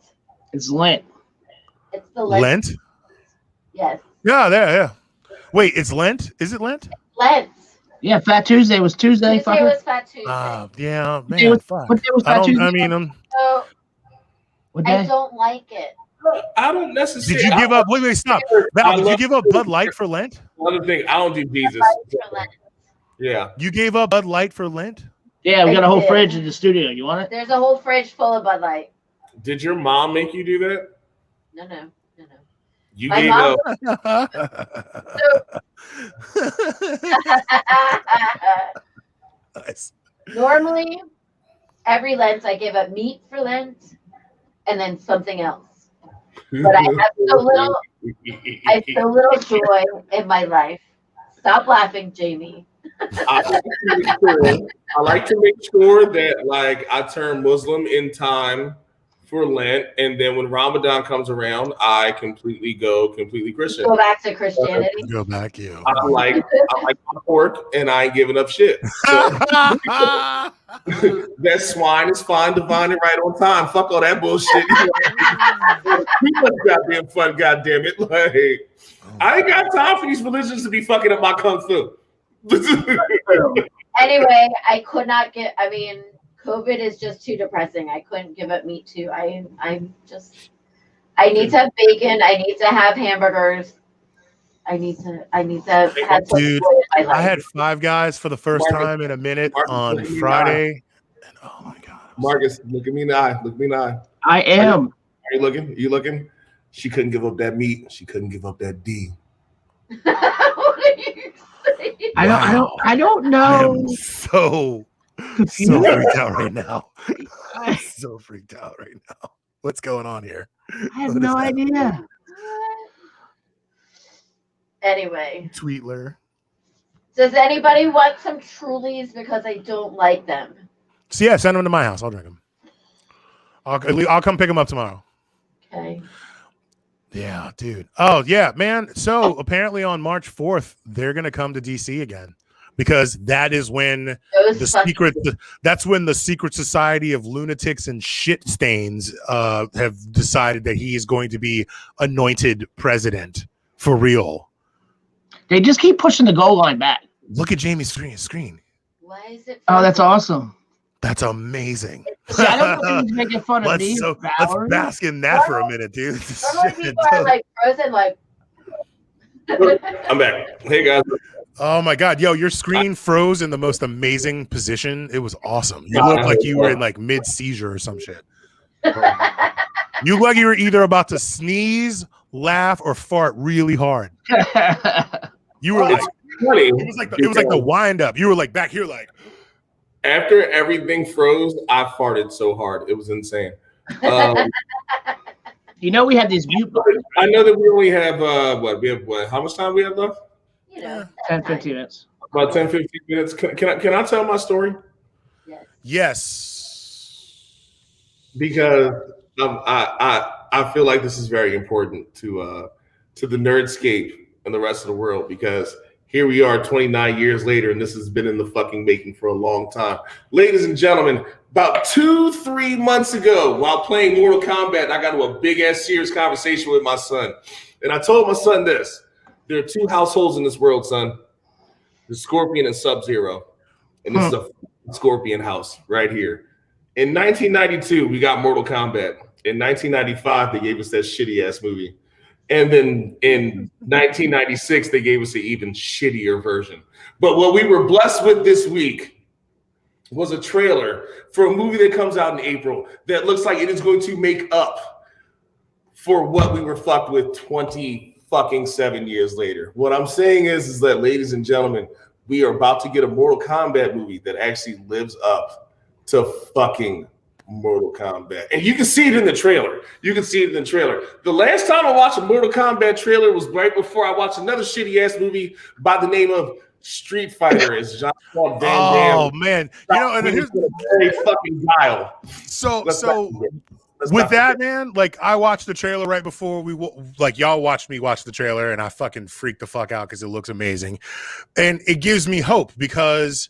It's Lent. It's the Lent. Yes. Yeah. Wait, it's Lent? Is it Lent? Lent. Yeah, Fat Tuesday was Tuesday. Tuesday was Fat Tuesday. Yeah, man. What day was Fat Tuesday? I mean, so, I don't like it. I don't necessarily. Did you give up? Wait, stop. Val, did you give up Bud Light for Lent? Another thing, I don't do Jesus. Yeah. You gave up Bud Light for Lent? Yeah, we got a whole fridge in the studio. You want it? There's a whole fridge full of Bud Light. Did your mom make you do that? No. You My gave mom up. Nice. Normally, every Lent I give up meat for Lent, and then something else. But I have so little joy in my life. Stop laughing, Jamie. I like to make sure that like I turn Muslim in time for Lent, and then when Ramadan comes around, I completely Christian. Go back to Christianity. Go back, you. I like my pork, and I ain't giving up shit. So, that swine is fine, divine, and right on time. Fuck all that bullshit. Too much goddamn fun, goddamn it. Like, I ain't got time for these religions to be fucking up my kung fu. Anyway, I could not get. I mean, COVID is just too depressing. I couldn't give up meat too. I need to have bacon. I need to have hamburgers. I need to have some Dude, joy in my life. I had Five Guys for the first time in a minute on Friday. And oh my God. Marcus, look at me in the eye. Look me in the eye. I am. Are you looking? Are you looking? She couldn't give up that meat. She couldn't give up that D. What are you saying? I don't know. I am so freaked out right now. So freaked out right now. What's going on here? I have no idea. Anyway. Tweetler. Does anybody want some Trulies because I don't like them? So yeah, send them to my house. I'll drink them. I'll come pick them up tomorrow. Okay. Yeah, dude. Oh yeah, man. So apparently on March 4th, they're gonna come to DC again because that is when that's when the secret society of lunatics and shit stains have decided that he is going to be anointed president for real. They just keep pushing the goal line back. Look at Jamie's screen. Why is it? Oh, that's awesome. That's amazing. See, I don't know if he's making fun of me. Let's bask in that for a minute, dude. People are like frozen, like. I'm back. Hey guys. Oh my God, yo, your screen froze in the most amazing position. It was awesome. You looked like you were in like mid seizure or some shit. You look like you were either about to sneeze, laugh, or fart really hard. You were like, it was like the wind up. You were like back here, like. After everything froze, I farted so hard. It was insane. You know, we have these mute buttons. I know that we only have, how much time we have left? 10, 15 minutes. About 10, 15 minutes. Can I tell my story? Yes. Because I feel like this is very important to the nerdscape and the rest of the world because Here we are 29 years later, and this has been in the fucking making for a long time. Ladies and gentlemen, about 2-3 months ago, while playing Mortal Kombat, I got into a big-ass serious conversation with my son. And I told my son this. There are two households in this world, son. There's Scorpion and Sub-Zero. And this is a Scorpion house right here. In 1992, we got Mortal Kombat. In 1995, they gave us that shitty-ass movie. And then in 1996, they gave us an even shittier version. But what we were blessed with this week was a trailer for a movie that comes out in April that looks like it is going to make up for what we were fucked with 27 years later. What I'm saying is that, ladies and gentlemen, we are about to get a Mortal Kombat movie that actually lives up to fucking Mortal Kombat. And you can see it in the trailer. The last time I watched a Mortal Kombat trailer was right before I watched another shitty ass movie by the name of Street Fighter. It's Jean-Claude Van Damme. Oh man, you know, and here's very fucking guile. So with that, man, like I watched the trailer right before y'all watched me watch the trailer, and I fucking freaked the fuck out because it looks amazing, and it gives me hope because.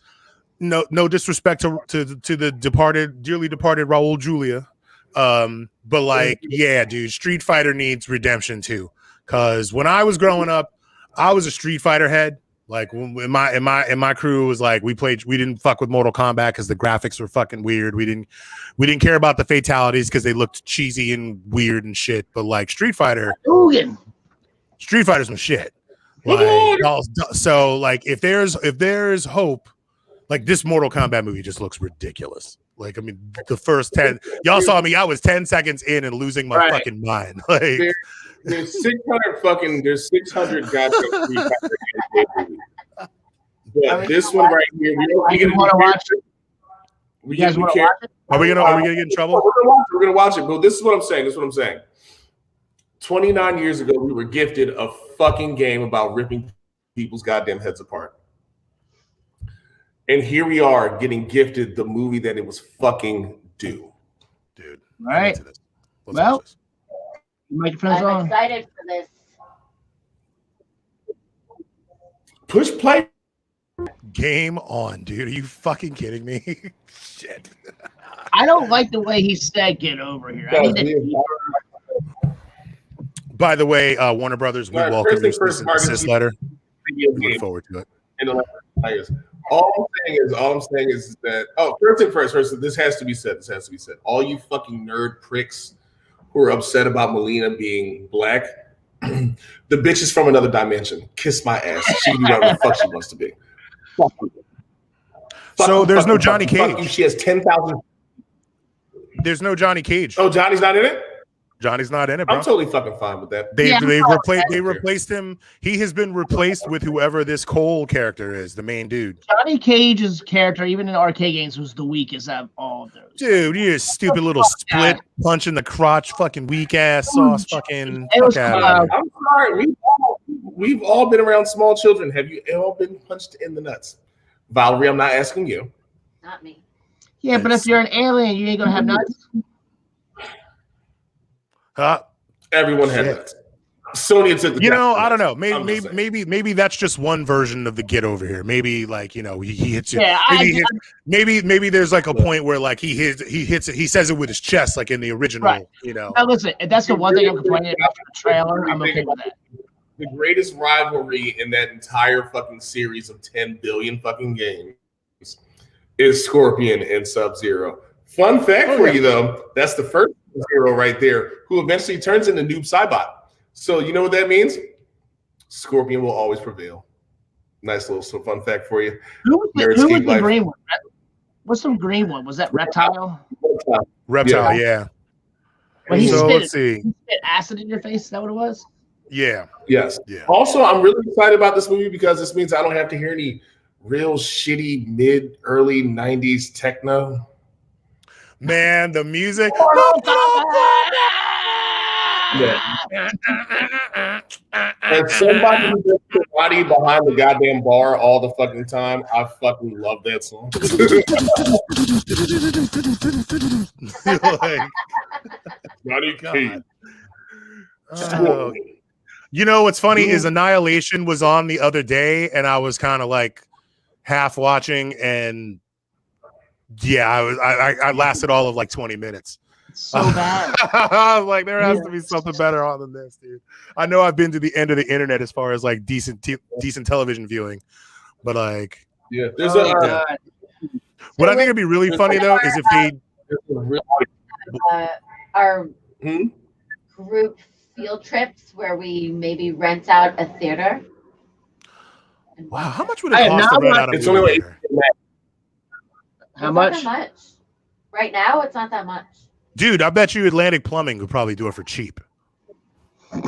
No disrespect to the dearly departed Raul Julia, but like, yeah, dude, Street Fighter needs redemption too. Because when I was growing up, I was a Street Fighter head. Like in my crew was like we didn't fuck with Mortal Kombat because the graphics were fucking weird. We didn't care about the fatalities because they looked cheesy and weird and shit. But like Street Fighter's my shit. Like, so like if there's hope. Like this Mortal Kombat movie just looks ridiculous. Like, I mean, the first 10, y'all saw me, I was 10 seconds in and losing my fucking mind. Like there's 600 goddamn Street Fighter games. But this one right here, we want to watch it. You guys want to watch it? Are we gonna get in trouble? We're gonna watch it. But this is what I'm saying. 29 years ago, we were gifted a fucking game about ripping people's goddamn heads apart. And here we are getting gifted the movie that it was fucking due. Dude. All right. Well, microphone's on. I'm excited for this. Push play. Game on, dude. Are you fucking kidding me? Shit. I don't like the way he said get over here. By the way, Warner Brothers, we welcome your assist letter. Look forward to it. All I'm saying is that first thing first, this has to be said. All you fucking nerd pricks who are upset about Melina being black, the bitch is from another dimension. Kiss my ass. She can be whatever the fuck she wants to be. So there's no Johnny Cage. She has 10,000. There's no Johnny Cage. Oh, Johnny's not in it? Johnny's not in it, bro. I'm totally fucking fine with that. They replaced him. He has been replaced with whoever this Cole character is, the main dude. Johnny Cage's character, even in arcade games, was the weakest out of all of those. Dude, you stupid little split punch in the crotch, fucking weak ass sauce, fucking. I'm sorry. We've all been around small children. Have you all been punched in the nuts? Valerie, I'm not asking you. Not me. Yeah, but if you're an alien, you ain't gonna have nuts. Everyone had nuts. Sonya took the. I don't know. Maybe that's just one version of the get over here. Maybe like he hits you. Yeah, maybe there's like a point where like he hits it. He says it with his chest, like in the original. Right. Now listen, that's the one thing I'm complaining about the trailer. I'm okay with that. The greatest rivalry in that entire fucking series of 10 billion fucking games is Scorpion and Sub-Zero. Fun fact for you though, that's the first Zero right there, who eventually turns into Noob Saibot. So you know what that means? Scorpion will always prevail. Nice little fun fact for you. Who was the green one? What's the green one? Was that Reptile? Reptile, yeah. Well, he spit acid in your face. Is that what it was? Yeah. Yes. Yeah. Also, I'm really excited about this movie because this means I don't have to hear any real shitty early 90s techno. Man, the music. Yeah. And somebody who gets their body behind the goddamn bar all the fucking time, I fucking love that song. Like, Johnny Cage. You know what's funny is Annihilation was on the other day, and I was kind of like half watching, and yeah, I lasted all of like 20 minutes. It's so bad. I was like, there has to be something better on than this, dude. I know I've been to the end of the internet as far as like decent television viewing, but like, yeah, there's what I think would be really funny though is if they our group field trips where we maybe rent out a theater. Wow, how much would it cost to rent out a movie theater? How much? Not that much. Right now, it's not that much. Dude, I bet you Atlantic Plumbing would probably do it for cheap. It's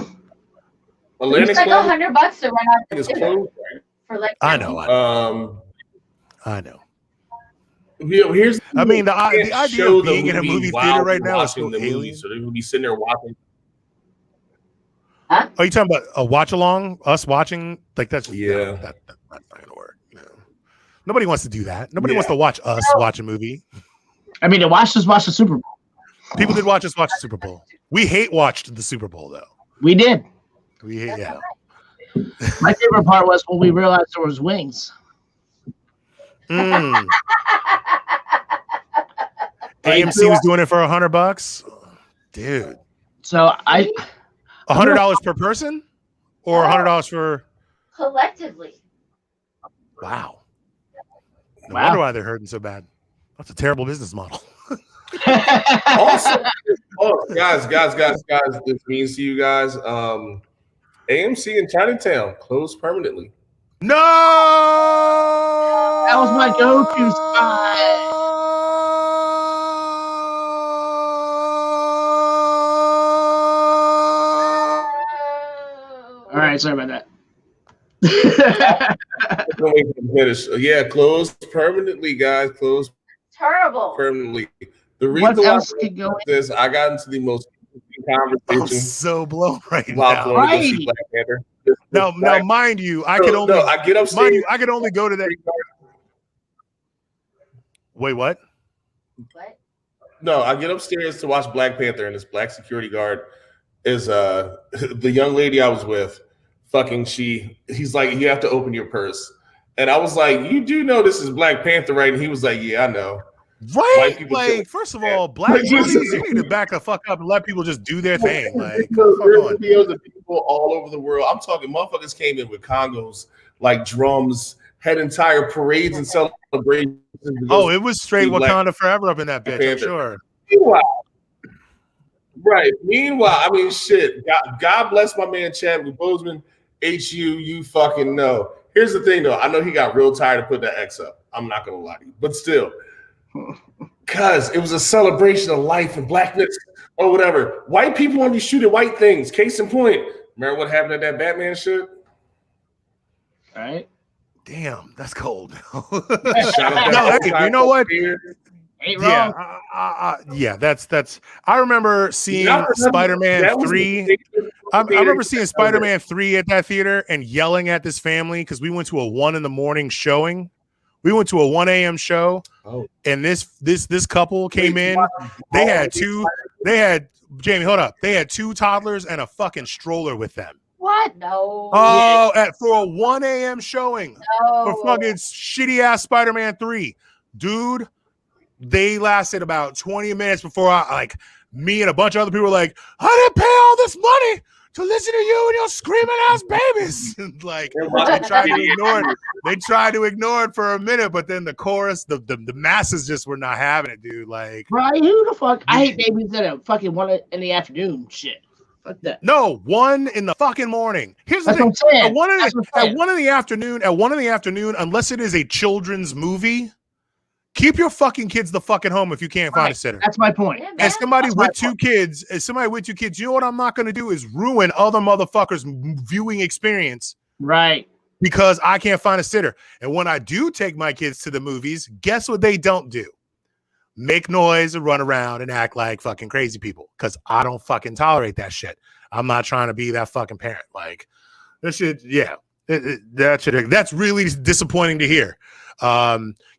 like $100 to rent out the theater for like. I know. Here's I mean, the idea of being in a movie theater right now is so alien. So they're gonna be sitting there watching. Huh? Are you talking about a watch along? Us watching? Like that's that's not gonna work. No. Nobody wants to do that. Nobody wants to watch us watch a movie. I mean, watch the Super Bowl. People did watch us watch the Super Bowl. We watched the Super Bowl though. We did. Yeah. My favorite part was when we realized there was wings. AMC was doing it for $100, dude. So $100 per person, or $100 for collectively. Wow. No wonder why they're hurting so bad. That's a terrible business model. Also, guys, this means to you guys. AMC in Chinatown closed permanently. No, that was my go-to spot. All right, sorry about that. Yeah, closed permanently, guys. Closed terrible permanently. The reason what else could go this, I got into the most conversation. I'm so blown right now. Right. Black Panther. Now, mind you, I can only. I get upstairs. Mind you, I can only go to that. Wait, what? What? No, I get upstairs to watch Black Panther, and this black security guard is the young lady I was with. He's like, you have to open your purse, and I was like, you do know this is Black Panther, right? And he was like, yeah, I know. Right? Like, first of all, black movies, you need to back the fuck up and let people just do their thing. Like, there's videos of people all over the world. I'm talking motherfuckers came in with congos, like drums, had entire parades and celebrations. Oh, it was straight Wakanda Forever up in that bitch, I'm sure. Meanwhile, I mean, shit. God bless my man Chadwick Boseman. HU, you fucking know. Here's the thing, though. I know he got real tired of putting that X up. I'm not gonna lie to you, but still. Because it was a celebration of life and blackness or whatever. White people want to be shooting white things. Case in point. Remember what happened at that Batman shit? All right. Damn, that's cold. No, hey, you know what? Ain't wrong. Yeah, that's. I remember seeing Spider-Man 3. I remember seeing Spider-Man 3 at that theater and yelling at this family because we went to a 1 a.m. showing. We went to a 1 a.m. show, and this couple came in. They had Jamie, hold up. They had 2 toddlers and a fucking stroller with them. What? No. Oh, for a 1 a.m. showing for fucking shitty ass Spider-Man 3, dude. They lasted about 20 minutes before me and a bunch of other people were like, I didn't pay all this money to listen to you and your screaming ass babies. Like they tried to ignore it for a minute, but then the chorus, the masses just were not having it, dude. Like, right? Who the fuck? I hate babies at a fucking 1 in the afternoon. Shit. Fuck that. No, 1 in the fucking morning. Here's the thing: at 1 in the afternoon, unless it is a children's movie. Keep your fucking kids the fucking home if you can't find a sitter. That's my point. As somebody with 2 kids, you know what I'm not going to do is ruin other motherfuckers' viewing experience. Right. Because I can't find a sitter. And when I do take my kids to the movies, guess what they don't do? Make noise and run around and act like fucking crazy people. Because I don't fucking tolerate that shit. I'm not trying to be that fucking parent. Like, this shit, yeah. That's really disappointing to hear.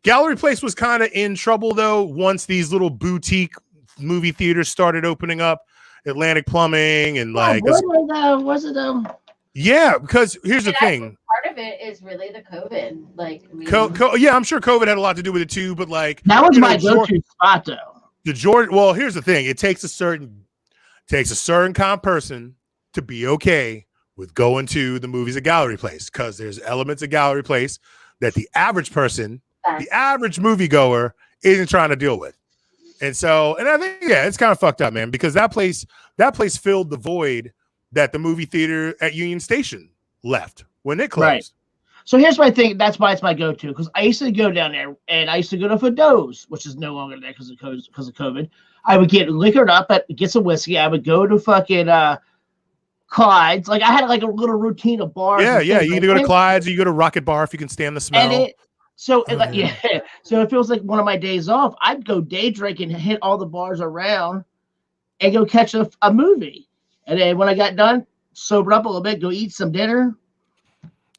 Gallery Place was kind of in trouble though once these little boutique movie theaters started opening up, Atlantic Plumbing and like was it Yeah, because here's the thing. Part of it is really the COVID. Like, I mean, yeah, I'm sure COVID had a lot to do with it too. But like, that was my go-to spot, though. The George. Well, here's the thing. It takes a certain kind of person to be okay with going to the movies at Gallery Place, because there's elements of Gallery Place that the average person, the average moviegoer, isn't trying to deal with. And so, and I think, yeah, it's kind of fucked up, man, because that place filled the void that the movie theater at Union Station left when it closed. Right. So here's my thing. That's why it's my go-to, because I used to go down there, and I used to go to Fido's, which is no longer there because of COVID. I would get liquored up, get some whiskey. I would go to fucking Clyde's. Like, I had like a little routine of bars. Yeah. You either go to Clyde's or you go to Rocket Bar if you can stand the smell. So it feels like one of my days off. I'd go day drinking, hit all the bars around, and go catch a movie. And then when I got done, sober up a little bit, go eat some dinner.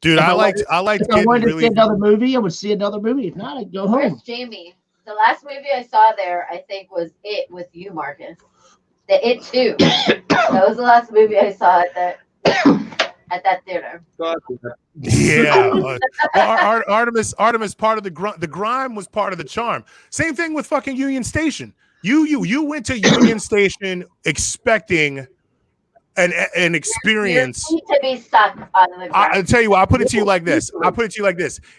Dude, I liked if I wanted to see another movie, I would see another movie. If not, I'd go home. Where's Jamie? The last movie I saw there, I think, was It with you, Marcus. The It 2. That was the last movie I saw at that theater. Yeah. Artemis part of the grime was part of the charm. Same thing with fucking Union Station. You went to Union Station expecting an experience. You need to be stuck on the ground. I'll tell you what, I'll put it to you like this.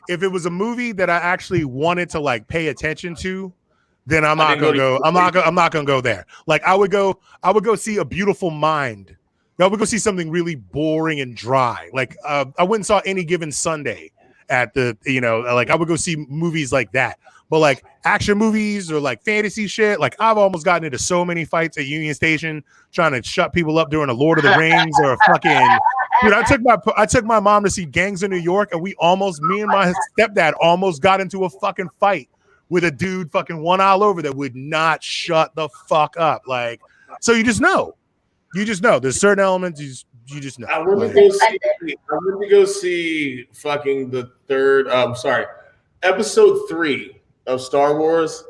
If it was a movie that I actually wanted to like pay attention to, then I'm not gonna go. I'm not gonna go there. Like I would go see A Beautiful Mind. I would go see something really boring and dry. Like I went and saw Any Given Sunday at the, like I would go see movies like that. But like action movies or like fantasy shit, like I've almost gotten into so many fights at Union Station trying to shut people up during a Lord of the Rings or a fucking. Dude, I took my mom to see Gangs of New York, and me and my stepdad almost got into a fucking fight with a dude fucking one aisle over that would not shut the fuck up. Like, so you just know. There's certain elements you just know. I went to go see fucking the third. Episode 3 of Star Wars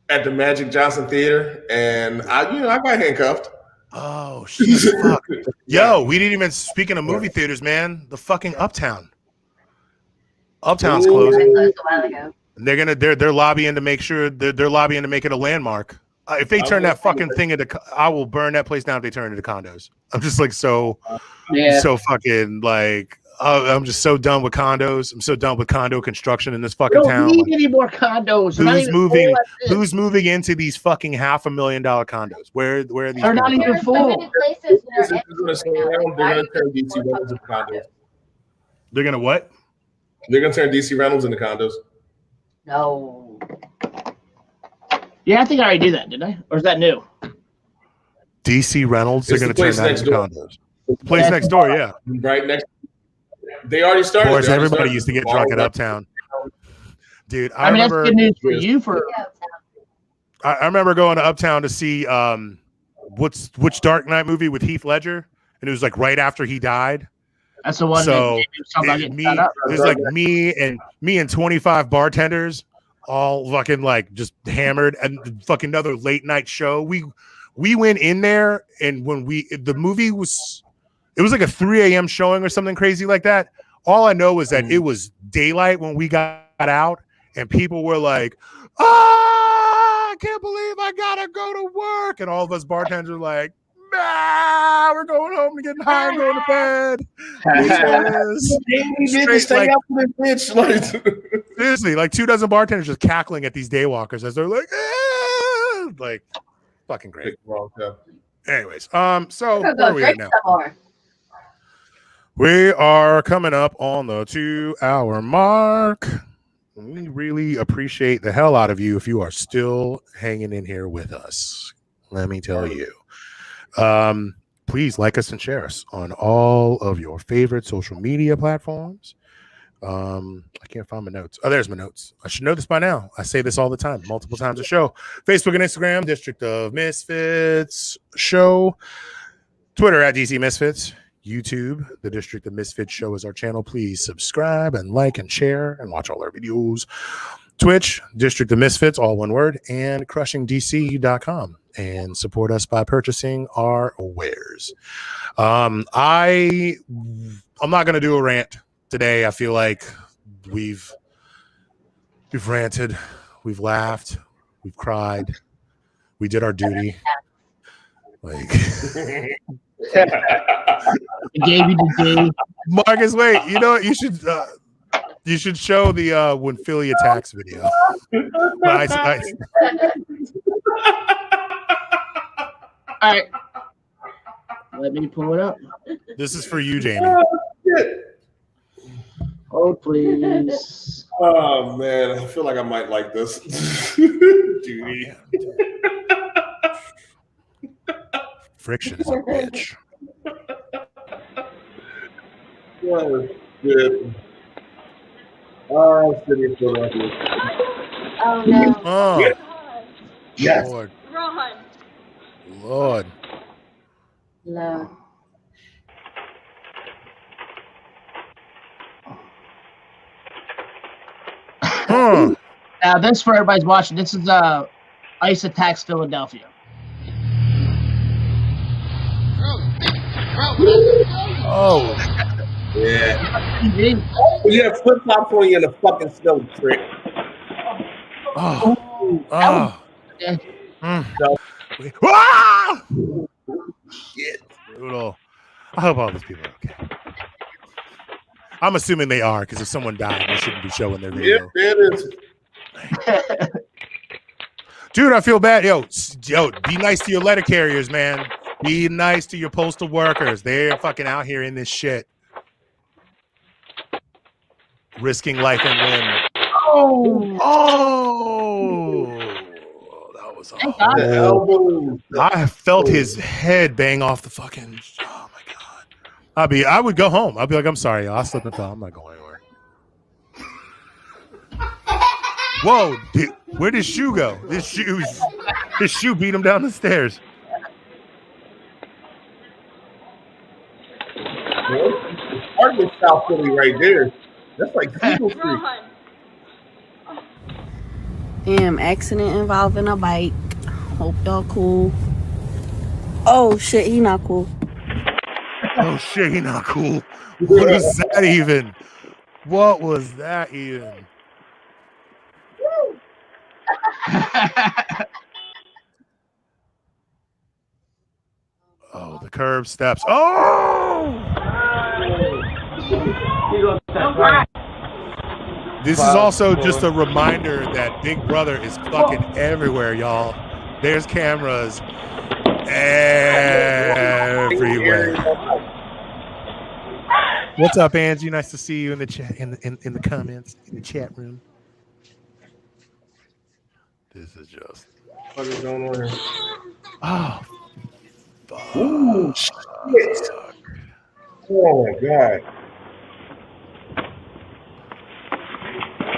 at the Magic Johnson Theater, and I got handcuffed. Oh shit! Fuck. Yo, we didn't even. Speaking of movie theaters, man, the fucking Uptown's closing. Closed a while ago. They're lobbying to make sure they're lobbying to make it a landmark. If they turn that fucking thing into, I will burn that place down if they turn it into condos. I'm just like so fucking like. I'm just so done with condos. I'm so done with condo construction in this fucking town. We don't need any more condos. Who's moving into these fucking $500,000 condos? Where are these? They're not even full. So many places that are They're going to turn DC Reynolds into condos. They're going to what? They're going to turn DC Reynolds into condos. No. Yeah, I think I already did that, didn't I? Or is that new? DC Reynolds, they're going to turn that into condos. The place next door, yeah. Right next. They already started. Boys, everybody used to get drunk at Uptown. Dude, I remember, that's good news for you. I remember going to Uptown to see which Dark Knight movie with Heath Ledger, and it was like right after he died. That's the one. So it was like me and 25 bartenders, all fucking like just hammered, and fucking another late night show. We went in there, and when the movie was. It was like a 3 a.m. showing or something crazy like that. All I know is that it was daylight when we got out, and people were like, I can't believe I gotta go to work. And all of us bartenders were like, we're going home and getting high and going to bed. Seriously, like 24 bartenders just cackling at these daywalkers as they're like fucking great. Anyways, so where are we at now? We are coming up on the 2-hour mark. We really appreciate the hell out of you if you are still hanging in here with us. Let me tell you. Please like us and share us on all of your favorite social media platforms. I can't find my notes. Oh, there's my notes. I should know this by now. I say this all the time, multiple times a show. Facebook and Instagram, District of Misfits Show. Twitter at DC Misfits. YouTube, the District of Misfits Show is our channel. Please subscribe and like and share and watch all our videos. Twitch, District of Misfits, all one word, and crushingdc.com. And support us by purchasing our wares. I'm not going to do a rant today. I feel like we've ranted, we've laughed, we've cried, we did our duty. Like, Marcus, wait, you know what? You should show the when Philly attacks video. All right. Let me pull it up. This is for you, Jamie. Oh, please. Oh, man. I feel like I might like this. Duty. Friction is a bitch. Oh, shit. Oh, City of Philadelphia. Oh, no. Oh. Yes. Lord. Run. Lord. No. Now, this for everybody's watching. This is ICE attacks Philadelphia. Oh. Yeah. You have flip flops on you in the fucking snow trick. Oh. Oh. Ah! Shit. Brutal. I hope all these people are okay. I'm assuming they are, because if someone died, they shouldn't be showing their video. It is. Dude, I feel bad. Yo, be nice to your letter carriers, man. Be nice to your postal workers. They're fucking out here in this shit. Risking life and limb. Oh! That was awful. I felt his head bang off the fucking... Oh, my God. I would go home. I'd be like, I'm sorry, y'all. I slipped and fell. I'm not going anywhere. Whoa, where did Shoe go? His shoe beat him down the stairs. Part of South Philly right there. That's like Eagle Street. Damn, accident involving a bike. Hope y'all cool. Oh shit, he not cool. Oh shit, he not cool. What was that even? What was that even? Oh, the curb steps. Oh! This is also just a reminder that Big Brother is fucking everywhere, y'all. There's cameras everywhere. What's up, Angie? Nice to see you in the chat, in the comments, in the chat room. This is just. What is going on here? Oh. Fuck. Ooh, shit. Oh my God.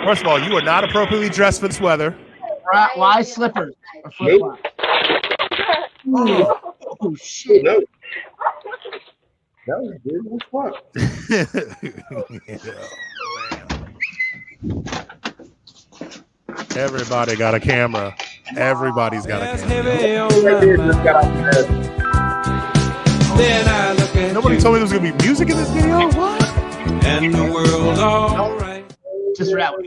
First of all, you are not appropriately dressed for this weather. Why slippers or flip flops? Oh shit! No. That was good as fuck. Everybody got a camera. Everybody's got a camera. Nobody told me there was gonna be music in this video. What? And the world's all right. Just for that one.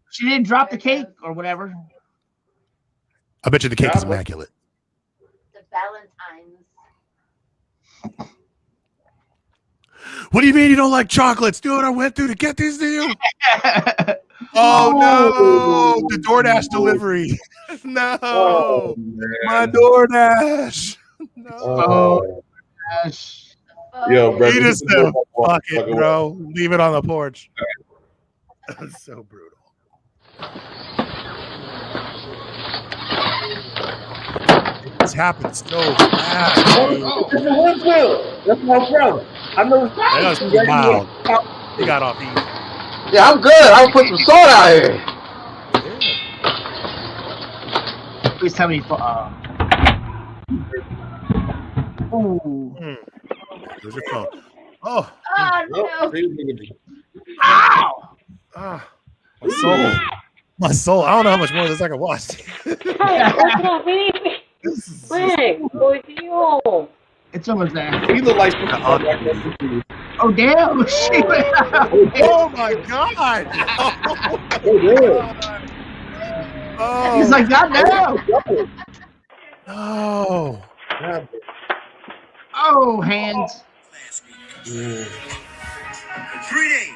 She didn't drop the cake or whatever. I bet you the cake is immaculate. The Valentine's. What do you mean you don't like chocolates? Do what I went through to get these to you? Oh no, the DoorDash delivery. No, my DoorDash. No. Yo, bro. You just said, fuck it, bro. Leave it on the porch. That's so brutal. It's happened so fast. That's my brother. I know. That was wild. He got off easy. Yeah, I'm good. I'll put some salt out here. Please tell me. There's your phone. Oh. Oh no. Ow! My soul. My soul. I don't know how much more of this I can watch. It's almost there. You look like oh damn! Oh my god! Oh, he's like, God damn! Oh. Oh, hands. 3 days.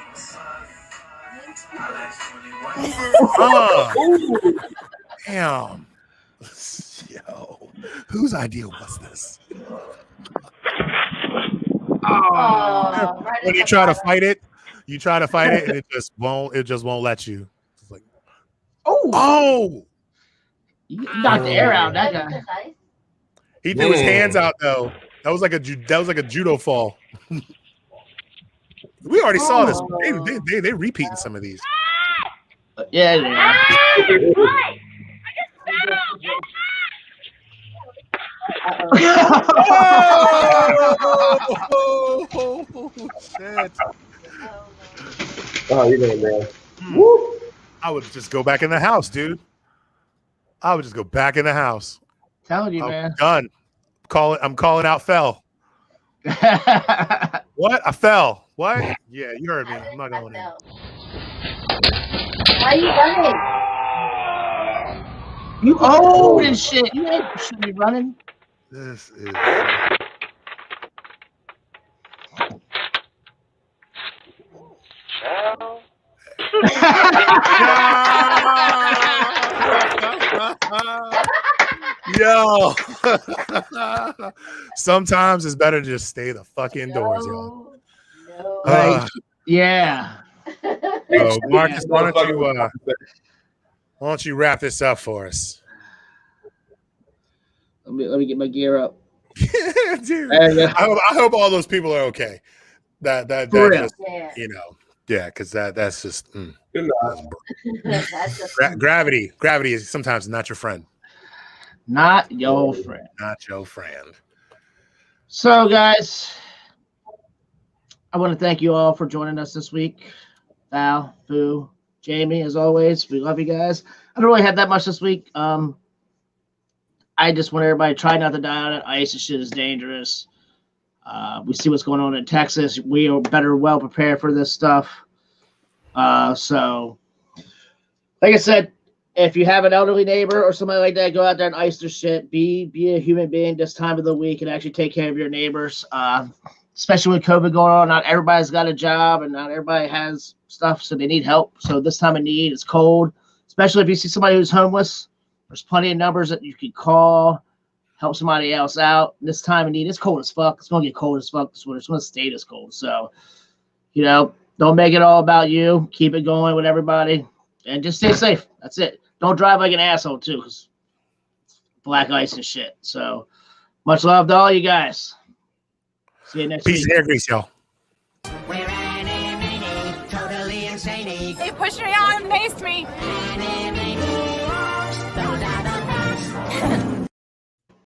Damn. Yo, whose idea was this? Oh. When you try to fight it, and it just won't let you. It's like, oh, you knocked the air out, that guy. He threw his hands out though. That was like a judo fall. We already saw this. They repeating some of these. Yeah. Oh, shit. Oh, you're going there. I would just go back in the house, dude. I would just go back in the house. Telling you, man. Done. I'm calling out fell. What? I fell. What? Yeah, you heard me. I'm not going in. Why are you running? You old and shit. You ain't should be running. This is. Yo. Sometimes it's better to just stay the fuck indoors, yo. No. Yeah. Marcus, why don't you wrap this up for us? Let me get my gear up. Dude, I hope all those people are okay. That just, you know, yeah, because that's just gravity. Gravity is sometimes not your friend. Not your friend. Not your friend. So, guys, I want to thank you all for joining us this week. Val, Boo, Jamie, as always, we love you guys. I don't really have that much this week. I just want everybody to try not to die on it. Ice and shit is dangerous. We see what's going on in Texas. We are well prepared for this stuff. So, like I said, if you have an elderly neighbor or somebody like that, go out there and ice their shit. Be a human being this time of the week and actually take care of your neighbors. Especially with COVID going on, not everybody's got a job and not everybody has stuff, so they need help. So this time of need, it's cold, especially if you see somebody who's homeless. There's plenty of numbers that you can call, help somebody else out. This time of need, it's cold as fuck. It's going to get cold as fuck this winter. It's going to stay this cold. So, you know, don't make it all about you. Keep it going with everybody. And just stay safe. That's it. Don't drive like an asshole, too, because black ice and shit. So, much love to all you guys. See you next week. Peace and hair grease, y'all. They pushed me out and maced me.